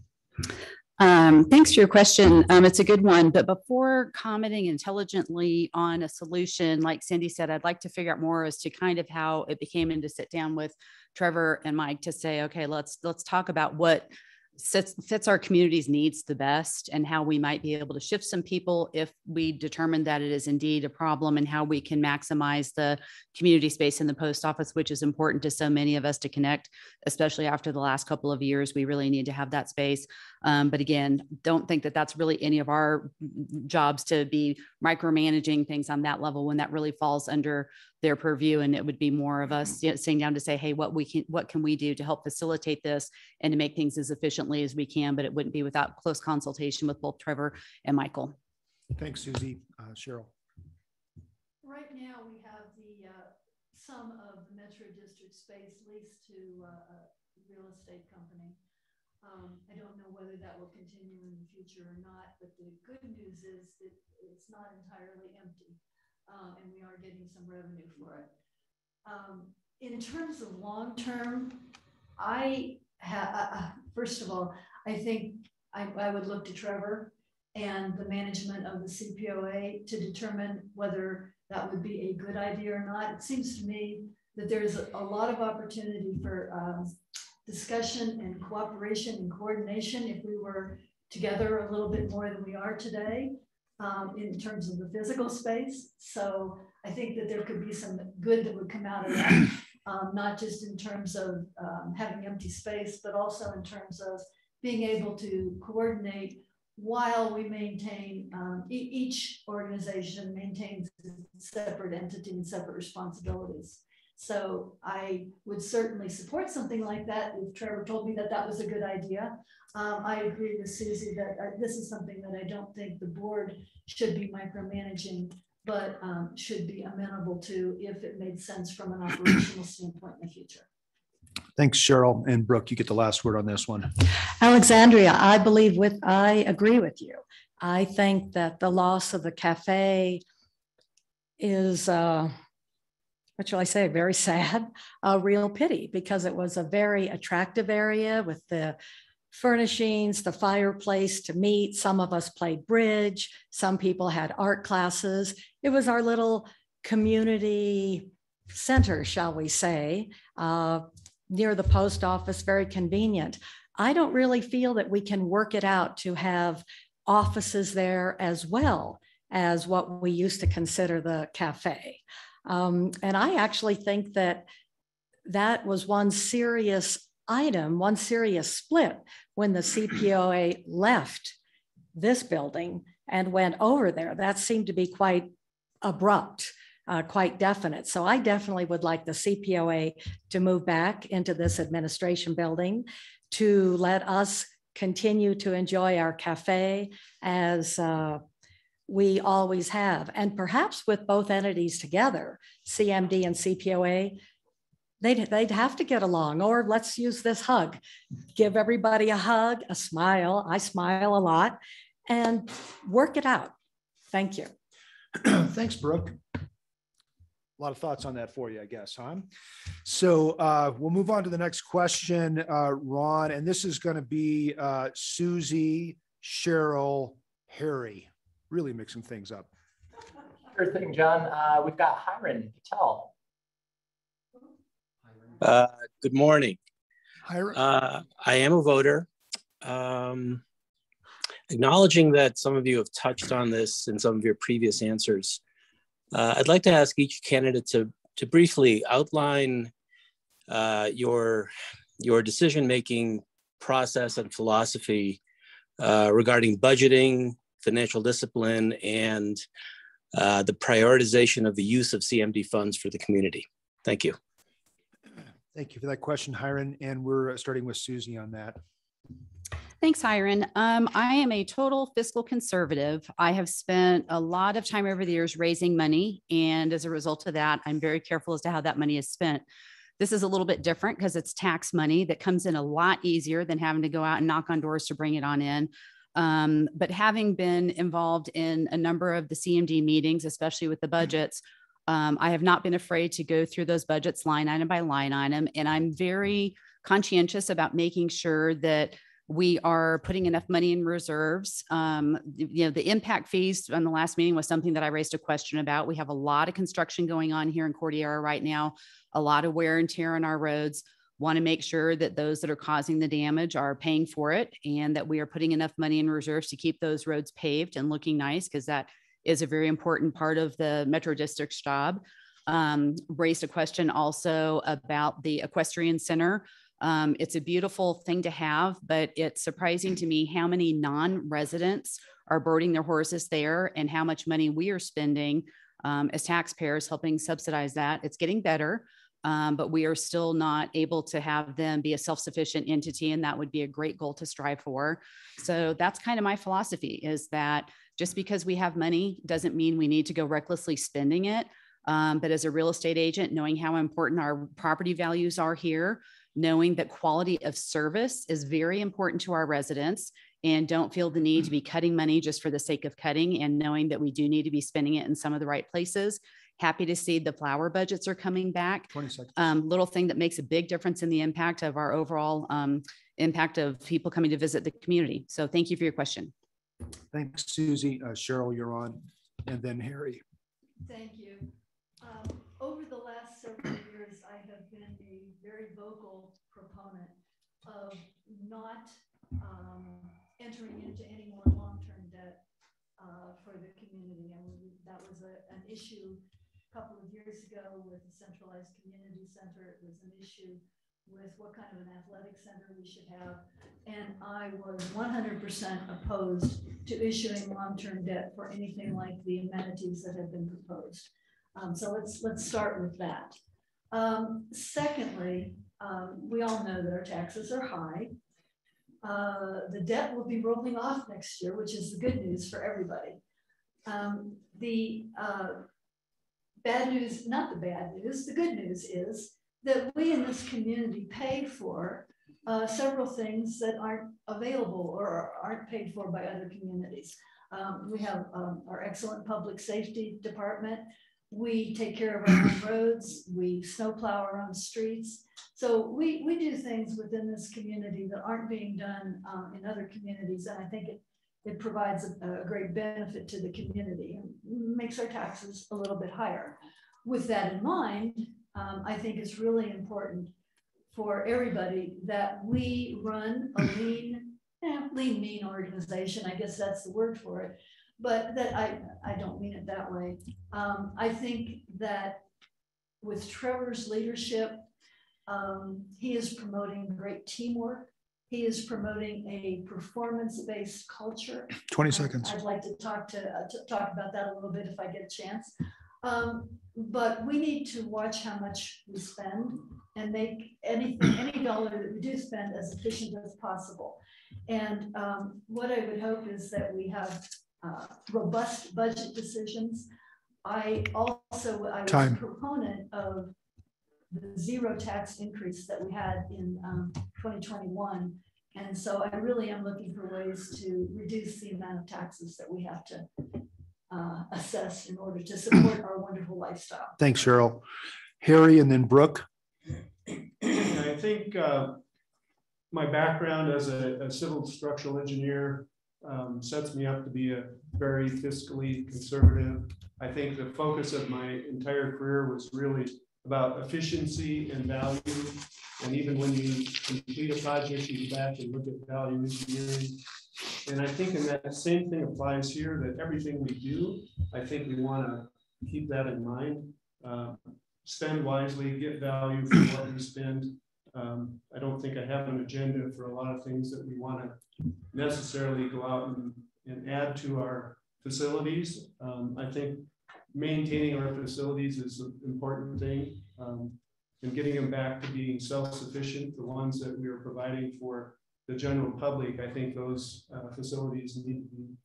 Thanks for your question. It's a good one, but before commenting intelligently on a solution, like Cindy said, I'd like to figure out more as to kind of how it became in to sit down with Trevor and Mike to say, okay, let's talk about what fits our community's needs the best and how we might be able to shift some people if we determine that it is indeed a problem, and how we can maximize the community space in the post office, which is important to so many of us to connect, especially after the last couple of years. We really need to have that space. But again, don't think that that's really any of our jobs to be micromanaging things on that level when that really falls under their purview. And it would be more of us sitting down to say, hey, what can we do to help facilitate this and to make things as efficiently as we can, but it wouldn't be without close consultation with both Trevor and Michael. Thanks, Susie. Cheryl. Right now we have the some of the Metro District space leased to a real estate company. I don't know whether that will continue in the future or not, but the good news is that it's not entirely empty. And we are getting some revenue for it. In terms of long-term, first of all, I think I would look to Trevor and the management of the CPOA to determine whether that would be a good idea or not. It seems to me that there's a lot of opportunity for discussion and cooperation and coordination if we were together a little bit more than we are today. In terms of the physical space. So I think that there could be some good that would come out of that, not just in terms of having empty space, but also in terms of being able to coordinate while we maintain, each organization maintains separate entity and separate responsibilities. So I would certainly support something like that. If Trevor told me that that was a good idea. I agree with Susie that this is something that I don't think the board should be micromanaging, but should be amenable to if it made sense from an operational standpoint in the future. Thanks, Cheryl. And Brooke, you get the last word on this one. Alexandria, I agree with you. I think that the loss of the cafe is, what shall I say, very sad, a real pity, because it was a very attractive area with the furnishings, the fireplace to meet. Some of us played bridge. Some people had art classes. It was our little community center, shall we say, near the post office, very convenient. I don't really feel that we can work it out to have offices there as well as what we used to consider the cafe. And I actually think that that was one serious item, one serious split when the CPOA left this building and went over there. That seemed to be quite abrupt, quite definite. So I definitely would like the CPOA to move back into this administration building to let us continue to enjoy our cafe as we always have. And perhaps with both entities together, CMD and CPOA, they'd have to get along, or let's use this hug. Give everybody a hug, a smile. I smile a lot, and work it out. Thank you. Thanks, Brooke. A lot of thoughts on that for you, I guess, huh? So we'll move on to the next question, Ron, and this is going to be Susie, Cheryl, Harry. Really mixing things up. Sure thing, John. We've got Hiram Patel. Good morning. Hiram. I am a voter. Acknowledging that some of you have touched on this in some of your previous answers, I'd like to ask each candidate to briefly outline your decision-making process and philosophy regarding budgeting, financial discipline, and the prioritization of the use of CMD funds for the community. Thank you. Thank you for that question, Hiram. And we're starting with Susie on that. Thanks, Hiram. I am a total fiscal conservative. I have spent a lot of time over the years raising money. And as a result of that, I'm very careful as to how that money is spent. This is a little bit different because it's tax money that comes in a lot easier than having to go out and knock on doors to bring it on in. But having been involved in a number of the CMD meetings, especially with the budgets, I have not been afraid to go through those budgets line item by line item. And I'm very conscientious about making sure that we are putting enough money in reserves. The impact fees on the last meeting was something that I raised a question about. We have a lot of construction going on here in Cordillera right now, a lot of wear and tear on our roads. Want to make sure that those that are causing the damage are paying for it and that we are putting enough money in reserves to keep those roads paved and looking nice, because that is a very important part of the Metro District's job. Raised a question also about the equestrian center. It's a beautiful thing to have, but it's surprising to me how many non-residents are boarding their horses there and how much money we are spending as taxpayers helping subsidize that. It's getting better, but we are still not able to have them be a self-sufficient entity, and that would be a great goal to strive for. So that's kind of my philosophy, is that just because we have money doesn't mean we need to go recklessly spending it. But as a real estate agent, knowing how important our property values are here, knowing that quality of service is very important to our residents, and don't feel the need to be cutting money just for the sake of cutting, and knowing that we do need to be spending it in some of the right places. Happy to see the flower budgets are coming back. 20 seconds. Little thing that makes a big difference in the impact of our overall impact of people coming to visit the community. So thank you for your question. Thanks, Susie. Cheryl, you're on, and then Harry. Thank you. Over the last several years, I have been a very vocal proponent of not entering into any more long-term debt for the community. And that was an issue a couple of years ago with the centralized community center. It was an issue with what kind of an athletic center we should have. And I was 100% opposed to issuing long-term debt for anything like the amenities that have been proposed. So let's start with that. Secondly, we all know that our taxes are high. The debt will be rolling off next year, which is the good news for everybody. The bad news, not the bad news, the good news is that we in this community pay for several things that aren't available or aren't paid for by other communities. We have our excellent public safety department. We take care of our own roads. We snowplow our own streets. So we do things within this community that aren't being done in other communities. And I think it provides a great benefit to the community and makes our taxes a little bit higher. With that in mind, I think it's really important for everybody that we run a lean, mean organization. I guess that's the word for it. But that I don't mean it that way. I think that with Trevor's leadership, he is promoting great teamwork. He is promoting a performance-based culture. 20 seconds. I'd like to talk about that a little bit if I get a chance. But we need to watch how much we spend and make any dollar that we do spend as efficient as possible. And what I would hope is that we have robust budget decisions. I was a proponent of the zero tax increase that we had in 2021. And so I really am looking for ways to reduce the amount of taxes that we have to assess in order to support our wonderful lifestyle. Thanks, Cheryl. Harry and then Brooke. I think my background as a civil structural engineer sets me up to be a very fiscally conservative. I think the focus of my entire career was really about efficiency and value. And even when you complete a project, you go back and look at value engineering. And I think in that same thing applies here, that everything we do, I think we want to keep that in mind. Spend wisely, get value for what we spend. I don't think I have an agenda for a lot of things that we want to necessarily go out and add to our facilities. I think maintaining our facilities is an important thing, and getting them back to being self-sufficient. The ones that we are providing for the general public, I think those facilities need to be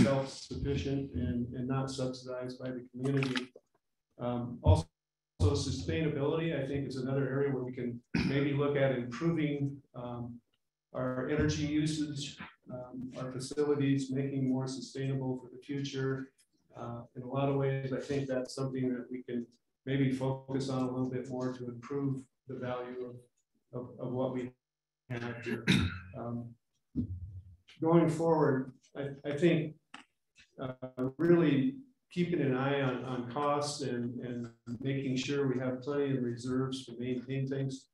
self-sufficient and not subsidized by the community. Also, sustainability, I think, is another area where we can maybe look at improving our energy usage, our facilities, making more sustainable for the future. In a lot of ways, I think that's something that we can maybe focus on a little bit more to improve the value of what we have here. Going forward, I think really keeping an eye on costs and making sure we have plenty of reserves to maintain things.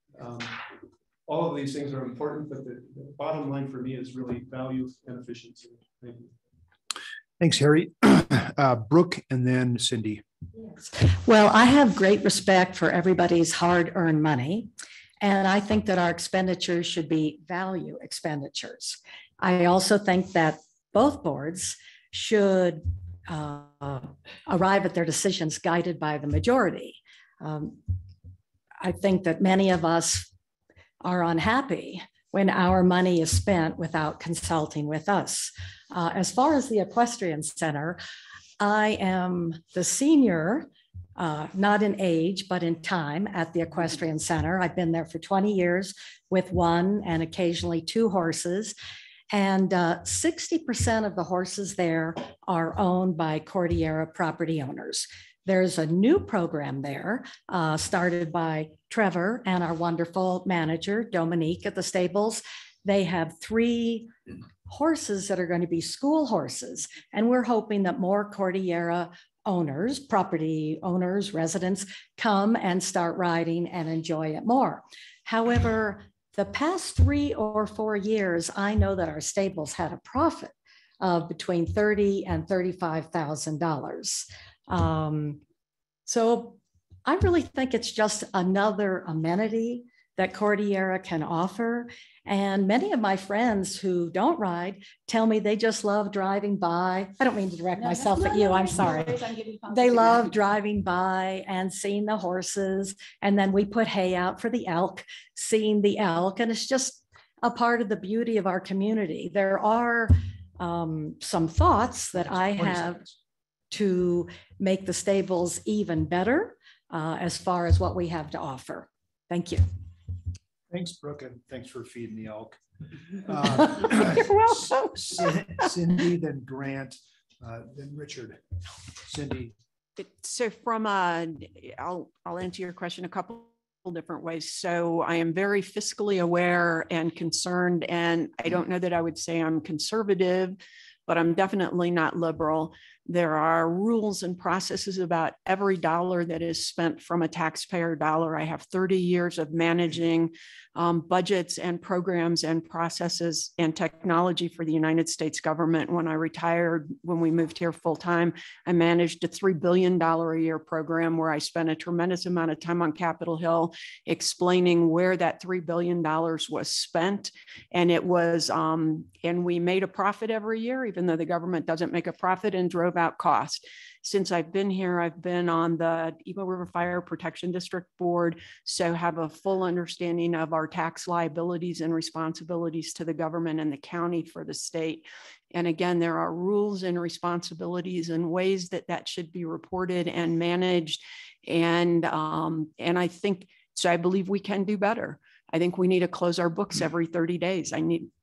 All of these things are important, but the bottom line for me is really value and efficiency. Thank you. Thanks, Harry. Brooke and then Cindy. Well, I have great respect for everybody's hard-earned money, and I think that our expenditures should be value expenditures. I also think that both boards should arrive at their decisions guided by the majority. I think that many of us are unhappy when our money is spent without consulting with us. As far as the Equestrian Center, I am the senior, not in age, but in time at the Equestrian Center. I've been there for 20 years with one and occasionally two horses. And 60% of the horses there are owned by Cordillera property owners. There's a new program there started by Trevor and our wonderful manager, Dominique, at the stables. They have 3 horses that are going to be school horses. And we're hoping that more Cordillera owners, property owners, residents come and start riding and enjoy it more. However, the past 3 or 4 years, I know that our stables had a profit of between $30,000 and $35,000. So I really think it's just another amenity that Cordillera can offer. And many of my friends who don't ride tell me they just love driving by. I don't mean to direct myself at you, I'm sorry. They love driving by and seeing the horses. And then we put hay out for the elk, seeing the elk. And it's just a part of the beauty of our community. There are some thoughts that I have to make the stables even better as far as what we have to offer. Thank you. Thanks, Brooke, and thanks for feeding the elk. You're welcome. Cindy, then Grant, then Richard. Cindy. So from I'll answer your question a couple different ways. So I am very fiscally aware and concerned, and I don't know that I would say I'm conservative, but I'm definitely not liberal. There are rules and processes about every dollar that is spent from a taxpayer dollar. I have 30 years of managing budgets and programs and processes and technology for the United States government. When I retired, when we moved here full time, I managed a $3 billion a year program where I spent a tremendous amount of time on Capitol Hill explaining where that $3 billion was spent. And it was, and we made a profit every year, even though the government doesn't make a profit, and drove out cost. Since I've been here, I've been on the Ebo River Fire Protection District Board, so have a full understanding of our tax liabilities and responsibilities to the government and the county for the state. And again, there are rules and responsibilities and ways that that should be reported and managed. And I think, so I believe we can do better. I think we need to close our books every 30 days.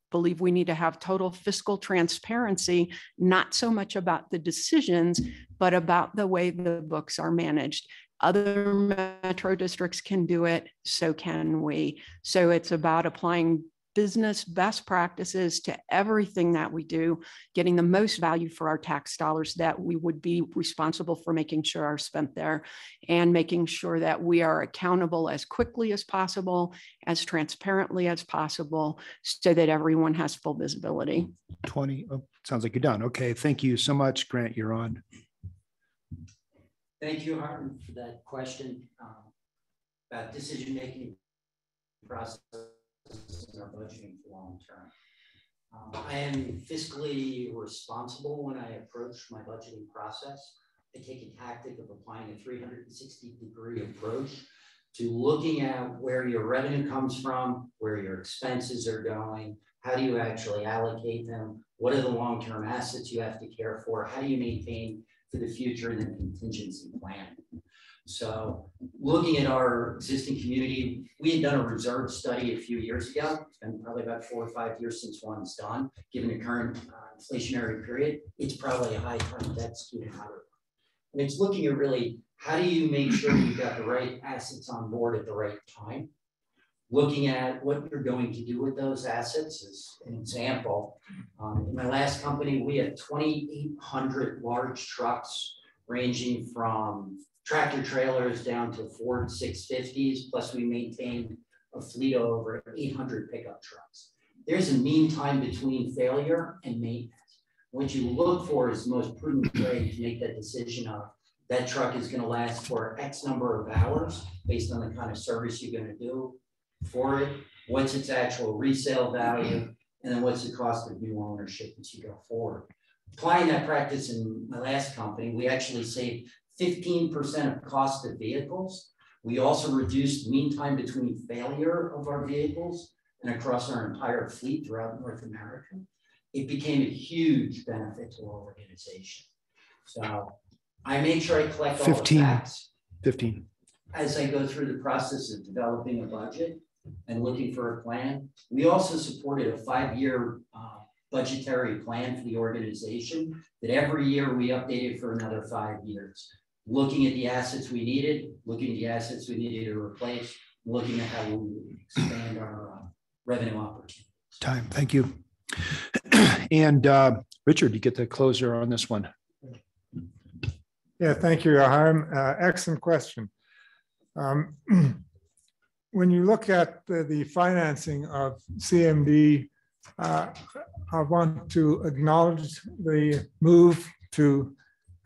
Believe we need to have total fiscal transparency, not so much about the decisions, but about the way the books are managed. Other metro districts can do it, so can we. So it's about applying business best practices to everything that we do, getting the most value for our tax dollars that we would be responsible for making sure are spent there, and making sure that we are accountable as quickly as possible, as transparently as possible, so that everyone has full visibility. 20, oh, sounds like you're done. Okay, thank you so much, Grant, you're on. Thank you, Harden, for that question about decision-making process and our budgeting for long term. I am fiscally responsible when I approach my budgeting process. I take a tactic of applying a 360-degree approach to looking at where your revenue comes from, where your expenses are going, how do you actually allocate them, what are the long-term assets you have to care for, how do you maintain for the future, and then contingency plan. So looking at our existing community, we had done a reserve study a few years ago. It's been probably about 4 or 5 years since one's done. Given the current inflationary period, it's probably a high time to execute another. And it's looking at really, how do you make sure you've got the right assets on board at the right time? Looking at what you're going to do with those assets is an example. In my last company, we had 2,800 large trucks ranging from tractor trailers down to Ford 650s, plus we maintained a fleet of over 800 pickup trucks. There's a mean time between failure and maintenance. What you look for is the most prudent way to make that decision of that truck is going to last for X number of hours based on the kind of service you're going to do for it, what's its actual resale value, and then what's the cost of new ownership as you go forward. Applying that practice in my last company, we actually saved 15% of cost of vehicles. We also reduced mean time between failure of our vehicles and across our entire fleet throughout North America. It became a huge benefit to our organization. So I make sure I collect all the facts. 15. As I go through the process of developing a budget and looking for a plan. We also supported a 5-year budgetary plan for the organization that every year we updated for another 5 years. Looking at the assets we needed, looking at the assets we needed to replace, looking at how we expand our revenue opportunities. Time, thank you. And Richard, you get the closer on this one. Yeah, thank you, Harm. Excellent question. When you look at the financing of CMD, I want to acknowledge the move to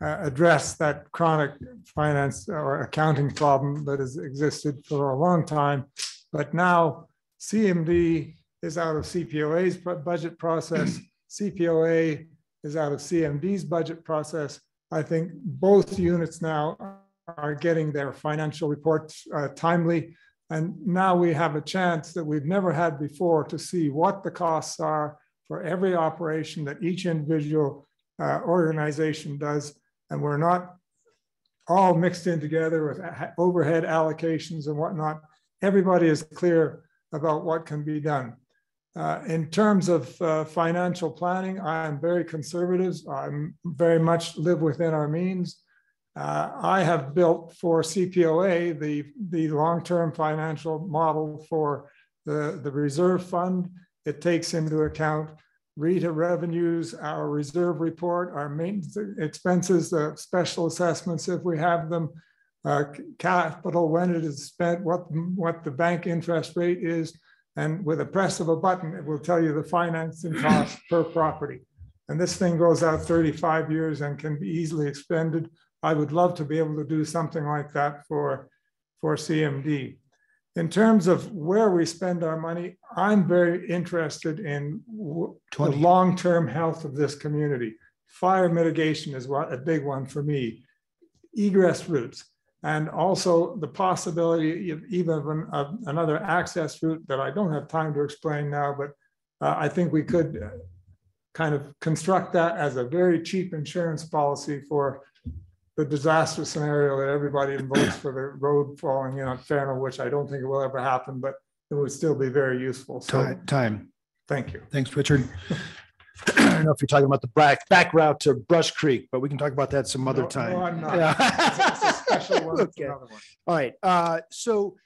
address that chronic finance or accounting problem that has existed for a long time. But now CMD is out of CPOA's budget process. CPOA is out of CMD's budget process. I think both units now are getting their financial reports timely. And now we have a chance that we've never had before to see what the costs are for every operation that each individual organization does. And we're not all mixed in together with overhead allocations and whatnot. Everybody is clear about what can be done. In terms of financial planning, I am very conservative. I'm very much live within our means. I have built for CPOA the long-term financial model for the reserve fund. It takes into account RETA revenues, our reserve report, our maintenance expenses, special assessments if we have them, capital when it is spent, what the bank interest rate is, and with a press of a button, it will tell you the financing cost per property. And this thing goes out 35 years and can be easily expended. I would love to be able to do something like that for CMD. In terms of where we spend our money, I'm very interested in the long-term health of this community. Fire mitigation is a big one for me. Egress routes, and also the possibility of even another access route that I don't have time to explain now, but I think we could kind of construct that as a very cheap insurance policy for the disaster scenario that everybody invokes for the road falling in on Fairno, which I don't think it will ever happen, but it would still be very useful. So, time. Thank you. Thanks, Richard. I don't know if you're talking about the back route to Brush Creek, but we can talk about that some other time. No, I'm not. Yeah. It's a special one. Okay. All right. So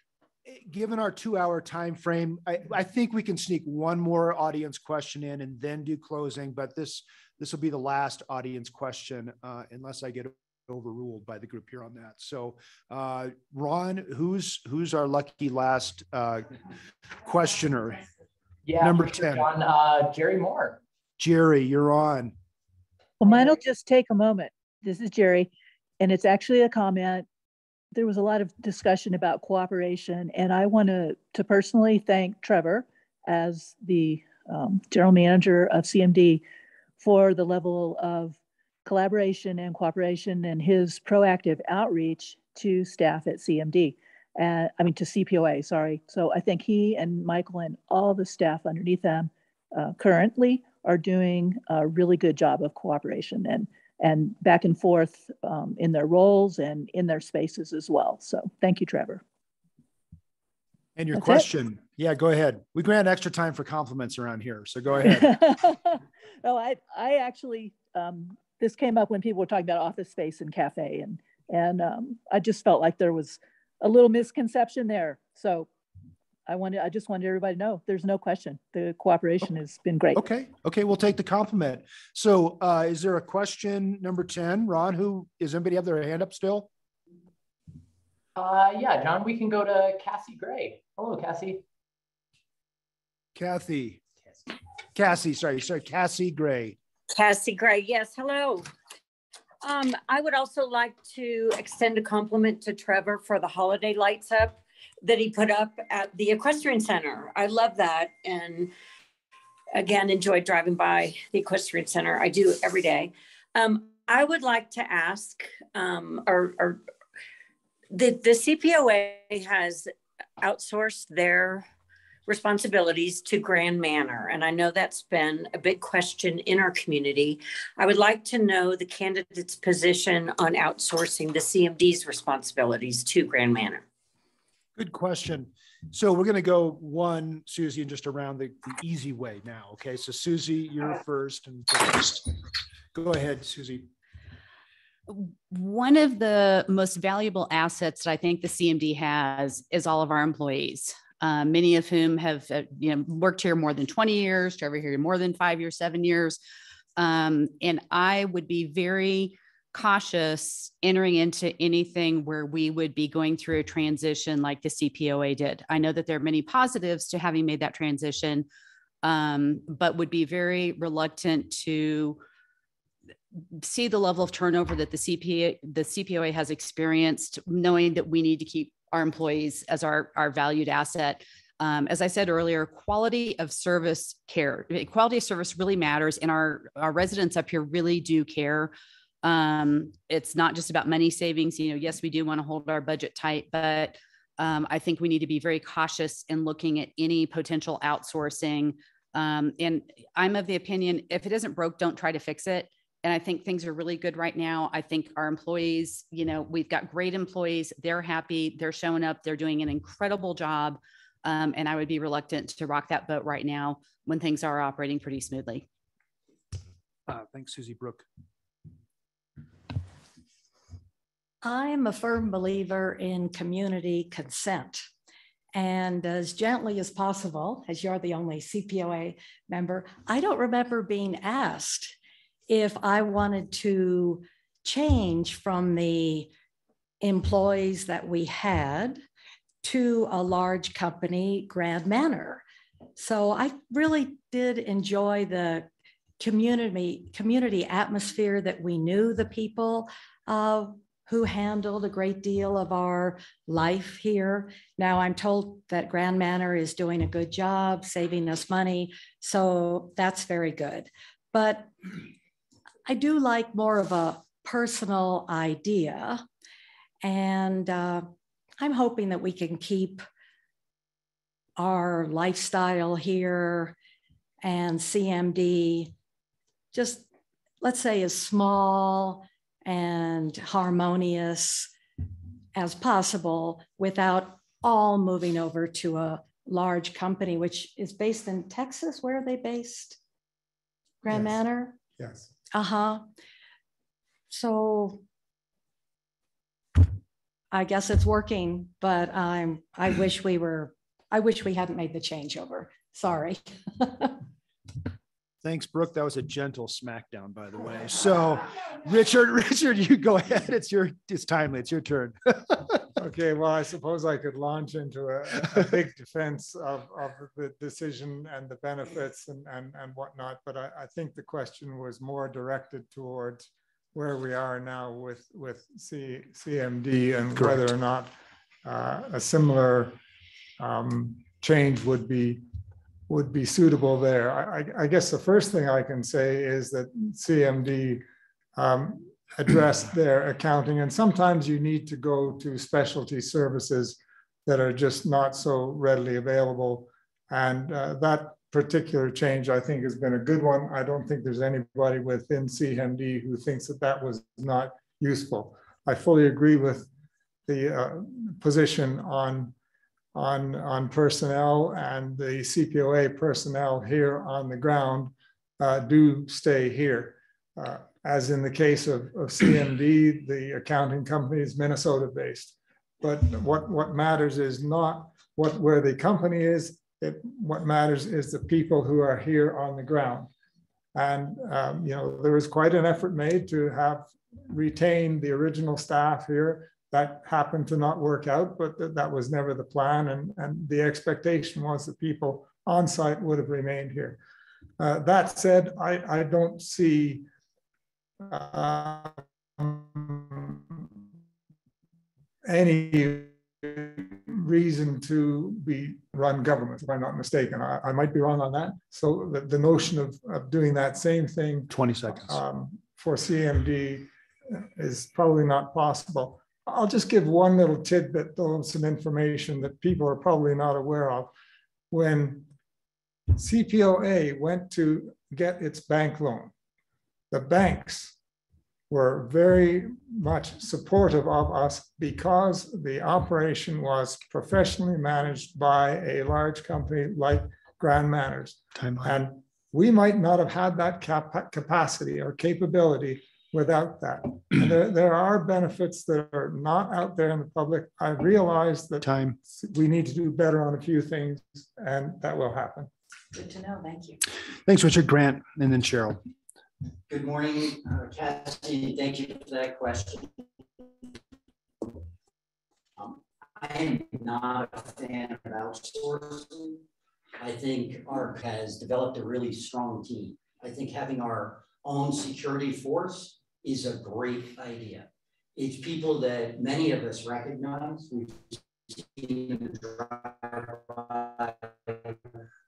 given our 2-hour time frame, I think we can sneak one more audience question in and then do closing, but this will be the last audience question unless I get overruled by the group here on that. So Ron, who's our lucky last questioner? Yeah, number 10. John, Jerry Moore. Jerry, you're on. Well, mine will just take a moment. This is Jerry, and it's actually a comment. There was a lot of discussion about cooperation, and I want to personally thank Trevor as the general manager of CMD for the level of collaboration and cooperation and his proactive outreach to staff at CMD. I mean, to CPOA, sorry. So I think he and Michael and all the staff underneath them currently are doing a really good job of cooperation and back and forth in their roles and in their spaces as well. So thank you, Trevor. And your question. Yeah, go ahead. We grant extra time for compliments around here. So go ahead. No, I actually, this came up when people were talking about office space and cafe, and I just felt like there was a little misconception there. So I just wanted everybody to know there's no question. The cooperation has been great. Okay. We'll take the compliment. So is there a question number 10, Ron? Is anybody have their hand up still? Yeah, John, we can go to Cassie Gray. Hello, Cassie. Cassie Gray. Cassie Gray, yes, hello. I would also like to extend a compliment to Trevor for the holiday lights up that he put up at the Equestrian Center. I love that. And again, enjoyed driving by the Equestrian Center. I do every day. I would like to ask, the CPOA has outsourced their responsibilities to Grand Manor. And I know that's been a big question in our community. I would like to know the candidate's position on outsourcing the CMD's responsibilities to Grand Manor. Good question. So we're going to go one, Susie, and just around the easy way now. Okay. So Susie, you're first. And go ahead, Susie. One of the most valuable assets that I think the CMD has is all of our employees. Many of whom have worked here more than 20 years, Trevor here more than 5 years, 7 years. And I would be very cautious entering into anything where we would be going through a transition like the CPOA did. I know that there are many positives to having made that transition, but would be very reluctant to see the level of turnover that the CPOA has experienced, knowing that we need to keep our employees as our valued asset. As I said earlier, quality of service really matters. And our residents up here really do care. It's not just about money savings. Yes, we do want to hold our budget tight, but I think we need to be very cautious in looking at any potential outsourcing. And I'm of the opinion, if it isn't broke, don't try to fix it. And I think things are really good right now. I think our employees, we've got great employees. They're happy. They're showing up. They're doing an incredible job. And I would be reluctant to rock that boat right now when things are operating pretty smoothly. Thanks, Susie. Brooke. I am a firm believer in community consent. And as gently as possible, as you're the only CPOA member, I don't remember being asked if I wanted to change from the employees that we had to a large company, Grand Manor. So I really did enjoy the community atmosphere, that we knew the people who handled a great deal of our life here. Now I'm told that Grand Manor is doing a good job saving us money, so that's very good. But I do like more of a personal idea, and I'm hoping that we can keep our lifestyle here and CMD just, let's say, as small and harmonious as possible without all moving over to a large company, which is based in Texas. Where are they based? Grand Manor? Yes. So I guess it's working, but I wish we hadn't made the changeover. Sorry. Thanks, Brooke. That was a gentle smackdown, by the way. So Richard, you go ahead. It's timely. It's your turn. Okay, well, I suppose I could launch into a big defense of the decision and the benefits and whatnot, but I think the question was more directed towards where we are now with CMD and correct, whether or not a similar change would be suitable there. I guess the first thing I can say is that CMD address their accounting. And sometimes you need to go to specialty services that are just not so readily available. And that particular change, I think, has been a good one. I don't think there's anybody within CMD who thinks that that was not useful. I fully agree with the position on personnel, and the CPOA personnel here on the ground do stay here. As in the case of CMD, the accounting company is Minnesota based. But what matters is not where the company is. What matters is the people who are here on the ground. And you know, there was quite an effort made to have retained the original staff here. That happened to not work out, but that was never the plan. And the expectation was that people on site would have remained here. That said, I don't see any reason to be run government, if I'm not mistaken. I might be wrong on that. So the notion of doing that same thing 20 seconds for CMD is probably not possible. I'll just give one little tidbit, though, of some information that people are probably not aware of. When CPOA went to get its bank loan, the banks were very much supportive of us because the operation was professionally managed by a large company like Grand Manors. And we might not have had that capacity or capability without that. And there are benefits that are not out there in the public. I realize that we need to do better on a few things, and that will happen. Good to know. Thank you. Thanks, Richard. Grant, and then Cheryl. Good morning, Cassie. Thank you for that question. I am not a fan of outsourcing. I think ARC has developed a really strong team. I think having our own security force is a great idea. It's people that many of us recognize. We've seen them drive by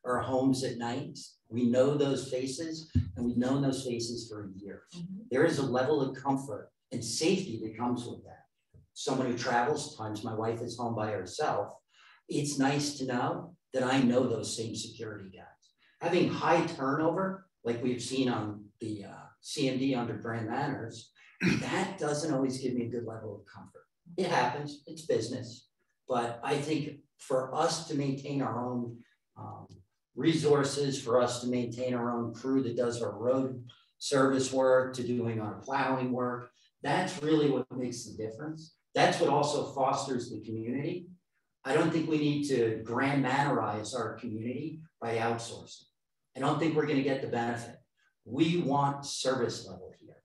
our homes at night. We know those faces, and we've known those faces for years. There is a level of comfort and safety that comes with that. Someone who travels, sometimes my wife is home by herself. It's nice to know that I know those same security guys. Having high turnover, like we've seen on the CMD under Grand Manors, that doesn't always give me a good level of comfort. It happens, it's business. But I think for us to maintain our own resources, for us to maintain our own crew that does our road service work, to doing our plowing work, that's really what makes the difference. That's what also fosters the community. I don't think we need to Grand Manorize our community by outsourcing. I don't think we're going to get the benefit. We want service level here.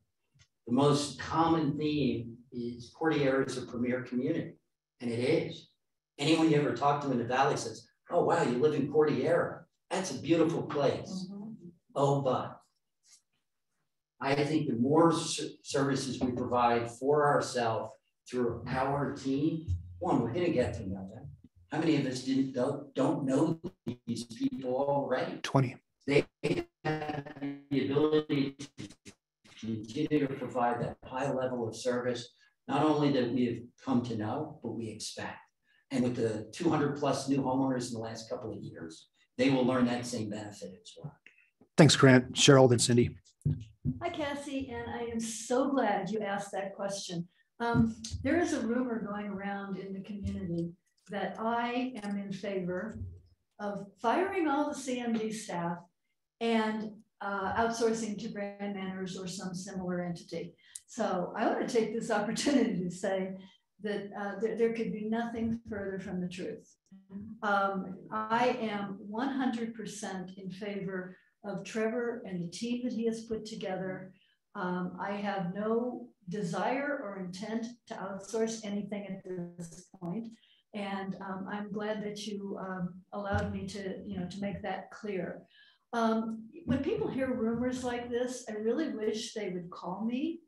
The most common theme is Courtier is a premier community, and it is. Anyone you ever talk to in the Valley says, oh, wow, you live in Cordillera. That's a beautiful place. Oh, but I think the more services we provide for ourselves through our team, one, we're going to get to know them. How many of us don't know these people already? 20. They have the ability to continue to provide that high level of service, not only that we have come to know, but we expect. And with the 200 plus new homeowners in the last couple of years, they will learn that same benefit as well. Thanks, Grant. Cheryl, then Cindy. Hi, Cassie, and I am so glad you asked that question. There is a rumor going around in the community that I am in favor of firing all the CMD staff and outsourcing to Grand Manors or some similar entity. So I want to take this opportunity to say that there could be nothing further from the truth. I am 100% in favor of Trevor and the team that he has put together. I have no desire or intent to outsource anything at this point. And I'm glad that you allowed me to, to make that clear. When people hear rumors like this, I really wish they would call me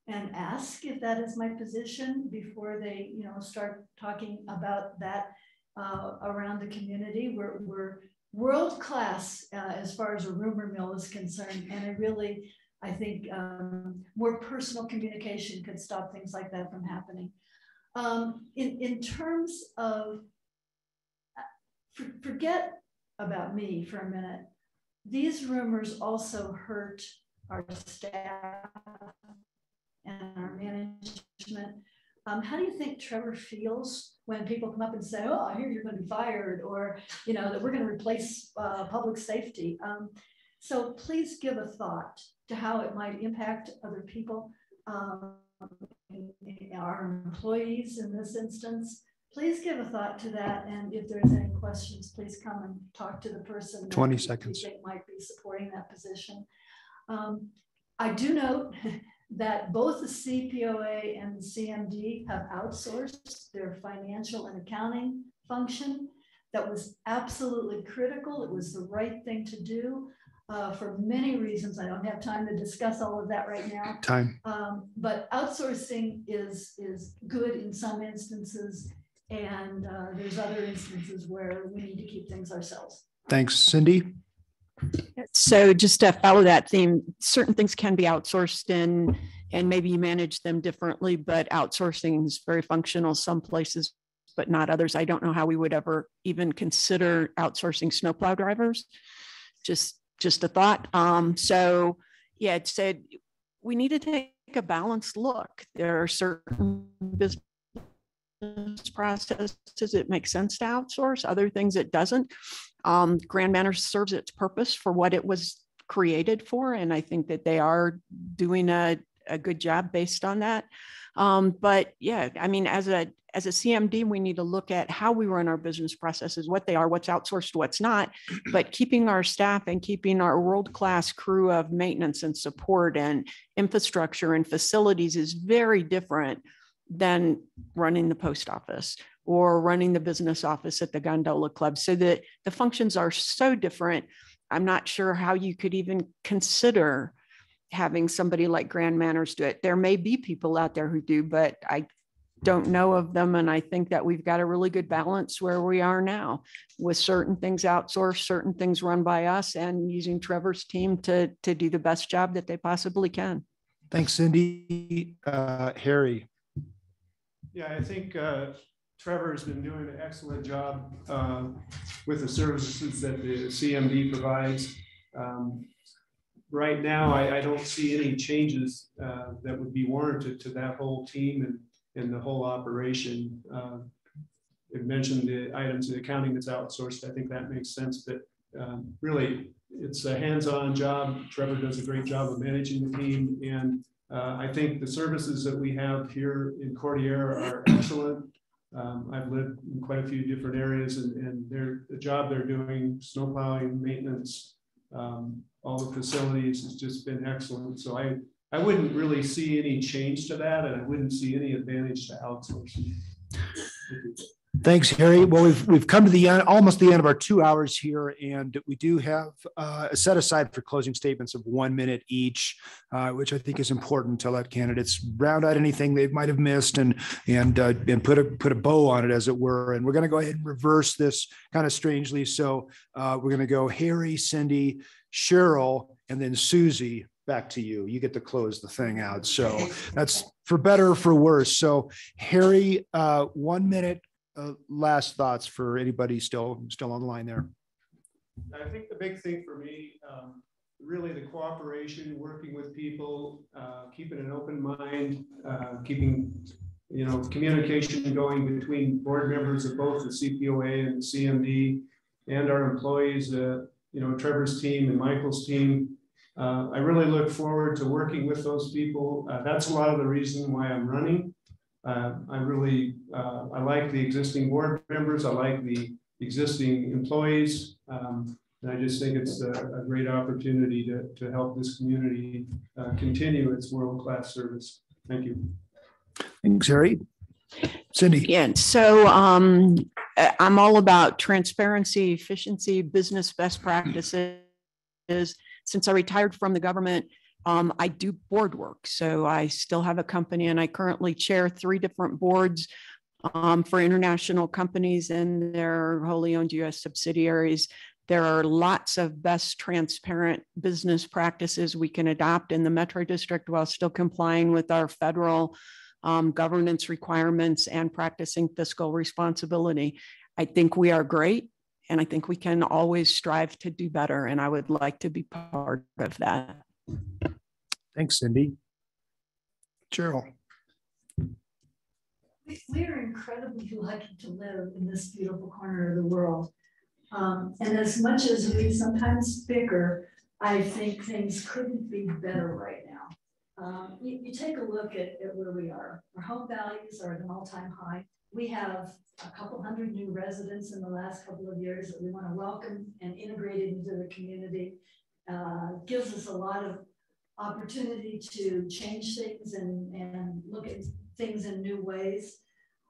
and ask if that is my position before they, start talking about that around the community. We're world class as far as a rumor mill is concerned, and I really I think more personal communication could stop things like that from happening. In terms of, forget about me for a minute. These rumors also hurt our staff and our management. How do you think Trevor feels when people come up and say, oh, I hear you're going to be fired, or, you know, that we're going to replace public safety? So please give a thought to how it might impact other people, our employees in this instance. Please give a thought to that. And if there's any questions, please come and talk to the person 20 that seconds. you think might be supporting that position. I do note that both the CPOA and the CMD have outsourced their financial and accounting function. That was absolutely critical. It was the right thing to do for many reasons. I don't have time to discuss all of that right now. But outsourcing is good in some instances, and there's other instances where we need to keep things ourselves. Thanks, Cindy. So just to follow that theme, certain things can be outsourced and maybe you manage them differently, but outsourcing is very functional some places, but not others. I don't know how we would ever even consider outsourcing snowplow drivers. Just a thought. So yeah, it said we need to take a balanced look. There are certain business processes it makes sense to outsource, other things it doesn't. Grand Manor serves its purpose for what it was created for, and I think that they are doing a good job based on that. But yeah, I mean, as a CMD, we need to look at how we run our business processes, what they are, what's outsourced, what's not, but keeping our staff and keeping our world-class crew of maintenance and support and infrastructure and facilities is very different than running the post office or running the business office at the gondola club. So that the functions are so different. I'm not sure how you could even consider having somebody like Grand Manors do it. There may be people out there who do, but I don't know of them. And I think that we've got a really good balance where we are now with certain things outsourced, certain things run by us, and using Trevor's team to do the best job that they possibly can. Thanks, Cindy. Harry. Yeah, I think Trevor has been doing an excellent job with the services that the CMD provides. Right now, I don't see any changes that would be warranted to that whole team and the whole operation. It mentioned the items of the accounting that's outsourced. I think that makes sense, but really it's a hands-on job. Trevor does a great job of managing the team, and I think the services that we have here in Courtier are excellent. I've lived in quite a few different areas, and the job they're doing, snowplowing, maintenance, all the facilities has just been excellent. So I wouldn't really see any change to that, and I wouldn't see any advantage to outsourcing. Thanks, Harry. Well, we've come to the end, almost the end of our 2 hours here, and we do have a set aside for closing statements of 1 minute each, which I think is important to let candidates round out anything they might have missed and put a bow on it, as it were. And we're going to go ahead and reverse this kind of strangely. So we're going to go Harry, Cindy, Cheryl, and then Susie. Back to you. You get to close the thing out. So that's for better or for worse. So Harry, 1 minute. Last thoughts for anybody still on the line there. I think the big thing for me, really the cooperation, working with people, keeping an open mind, keeping communication going between board members of both the CPOA and the CMD and our employees, Trevor's team and Michael's team. I really look forward to working with those people. That's a lot of the reason why I'm running. I like the existing board members. I like the existing employees. And I just think it's a great opportunity to help this community continue its world-class service. Thank you. Thanks, Harry. Cindy. Yeah, so I'm all about transparency, efficiency, business best practices. Since I retired from the government, I do board work. So I still have a company, and I currently chair 3 different boards for international companies and their wholly owned US subsidiaries. There are lots of best transparent business practices we can adopt in the Metro District while still complying with our federal governance requirements and practicing fiscal responsibility. I think we are great, and I think we can always strive to do better, and I would like to be part of that. Thanks, Cindy. Cheryl. We are incredibly lucky to live in this beautiful corner of the world. And as much as we sometimes bicker, I think things couldn't be better right now. You take a look at where we are. Our home values are at an all-time high. We have a couple hundred new residents in the last couple of years that we want to welcome and integrate into the community. Gives us a lot of opportunity to change things and look at things in new ways.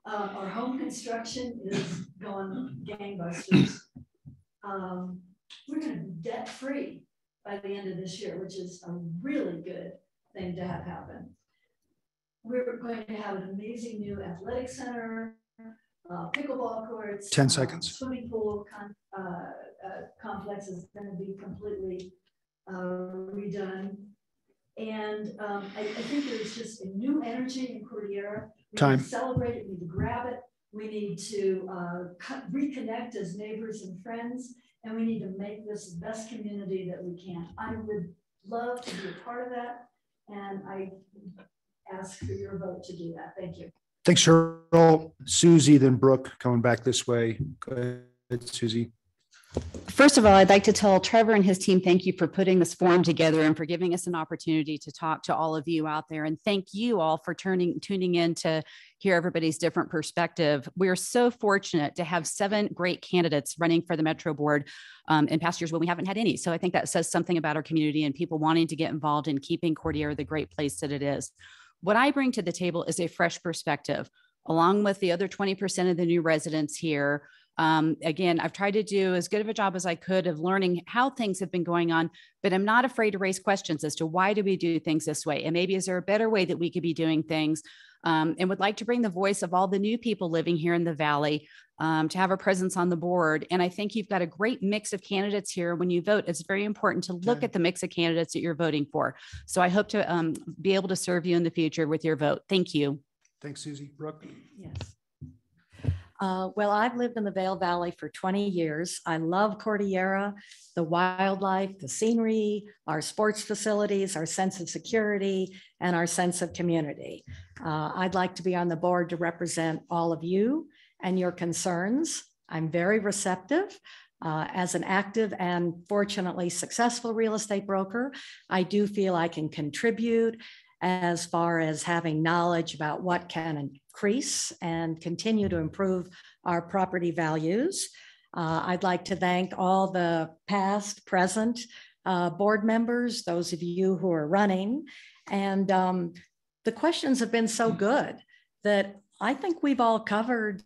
Our home construction is going gangbusters. We're going to be debt-free by the end of this year, which is a really good thing to have happen. We're going to have an amazing new athletic center, pickleball courts, 10 seconds. Swimming pool complex is going to be completely redone. And I think there's just a new energy in Cordillera. We need to celebrate it, we need to grab it. We need to reconnect as neighbors and friends, and we need to make this the best community that we can. I would love to be a part of that, and I ask for your vote to do that. Thank you. Thanks, Cheryl. Susie, then Brooke, coming back this way. Go ahead, Susie. First of all, I'd like to tell Trevor and his team, thank you for putting this forum together and for giving us an opportunity to talk to all of you out there. And thank you all for tuning in to hear everybody's different perspective. We're so fortunate to have 7 great candidates running for the Metro Board in past years when we haven't had any. So I think that says something about our community and people wanting to get involved in keeping Cordillera the great place that it is. What I bring to the table is a fresh perspective, along with the other 20% of the new residents here. Again, I've tried to do as good of a job as I could of learning how things have been going on, but I'm not afraid to raise questions as to why do we do things this way? And maybe is there a better way that we could be doing things? And would like to bring the voice of all the new people living here in the Valley to have a presence on the board. And I think you've got a great mix of candidates here. When you vote, it's very important to look at the mix of candidates that you're voting for. So I hope to be able to serve you in the future with your vote. Thank you. Thanks, Susie. Brooke? Yes. Well, I've lived in the Vail Valley for 20 years. I love Cordillera, the wildlife, the scenery, our sports facilities, our sense of security, and our sense of community. I'd like to be on the board to represent all of you and your concerns. I'm very receptive. As an active and fortunately successful real estate broker, I do feel I can contribute as far as having knowledge about what can increase and continue to improve our property values. I'd like to thank all the past, present board members, those of you who are running. And the questions have been so good that I think we've all covered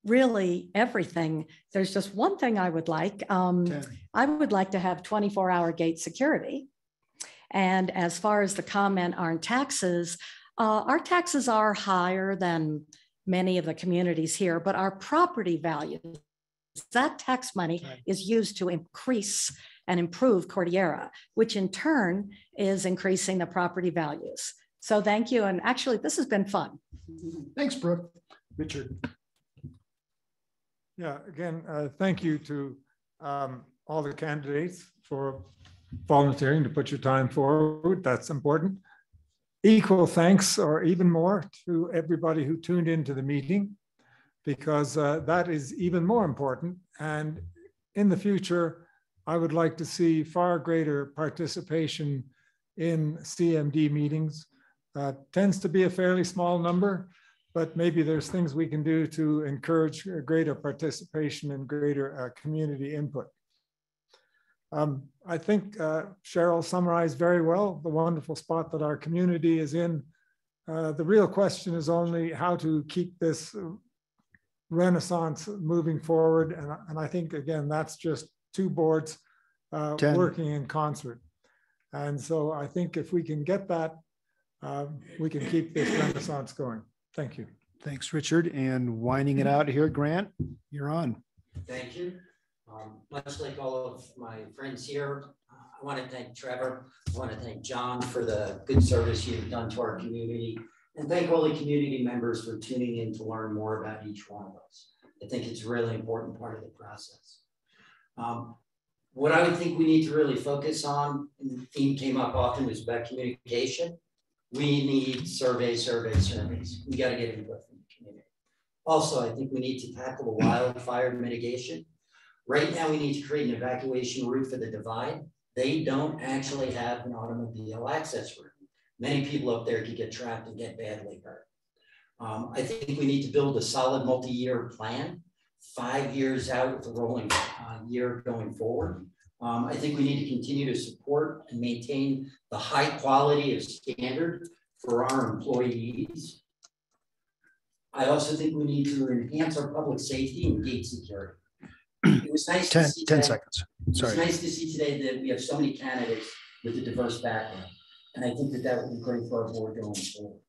really everything. There's just one thing I would like. I would like to have 24-hour gate security. And as far as the comment on taxes, our taxes are higher than many of the communities here, but our property values, that tax money is used to increase and improve Cordillera, which in turn is increasing the property values. So thank you. And actually, this has been fun. Thanks, Brooke. Richard. Yeah, again, thank you to all the candidates for volunteering to put your time forward. That's important. Equal thanks, or even more, to everybody who tuned into the meeting, because that is even more important. And in the future, I would like to see far greater participation in CMD meetings. Tends to be a fairly small number, but maybe there's things we can do to encourage greater participation and greater community input. I think Cheryl summarized very well the wonderful spot that our community is in. The real question is only how to keep this renaissance moving forward. And I think, again, that's just 2 boards working in concert. And so I think if we can get that, we can keep this renaissance going. Thank you. Thanks, Richard. And winding it out here, Grant, you're on. Thank you. Much like all of my friends here, I want to thank Trevor. I want to thank John for the good service you've done to our community, and thank all the community members for tuning in to learn more about each one of us. I think it's a really important part of the process. What I would think we need to really focus on, and the theme came up often, was about communication. We need surveys. We got to get input from the community. Also, I think we need to tackle the wildfire mitigation. Right now, we need to create an evacuation route for the divide. They don't actually have an automobile access route. Many people up there could get trapped and get badly hurt. I think we need to build a solid multi-year plan, 5 years out with a rolling year going forward. I think we need to continue to support and maintain the high quality of standard for our employees. I also think we need to enhance our public safety and gate security. It was nice 10 to see today, seconds. Sorry. It's nice to see today that we have so many candidates with a diverse background. And I think that that would be great for our board going forward.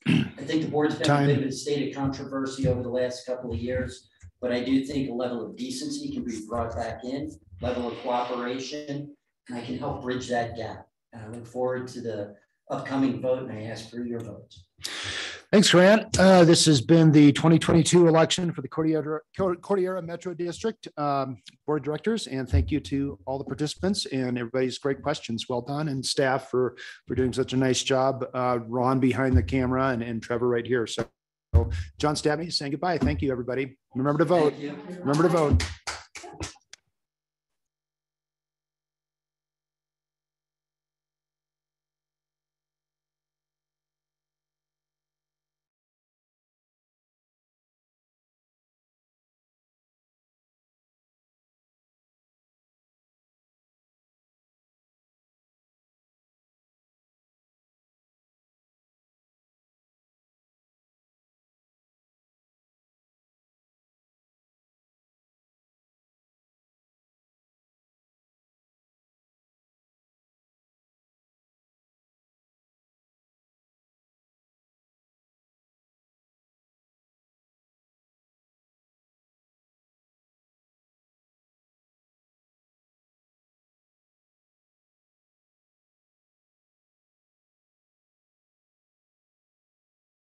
I think the board's been a bit of a state of controversy over the last couple of years, but I do think a level of decency can be brought back in, level of cooperation, and I can help bridge that gap. And I look forward to the upcoming vote, and I ask for your votes. Thanks, Grant. This has been the 2022 election for the Cordillera Metro District Board of Directors, and thank you to all the participants and everybody's great questions. Well done, and staff for doing such a nice job. Ron behind the camera and Trevor right here. So John Stabney saying goodbye. Thank you, everybody. Remember to vote. Remember to vote.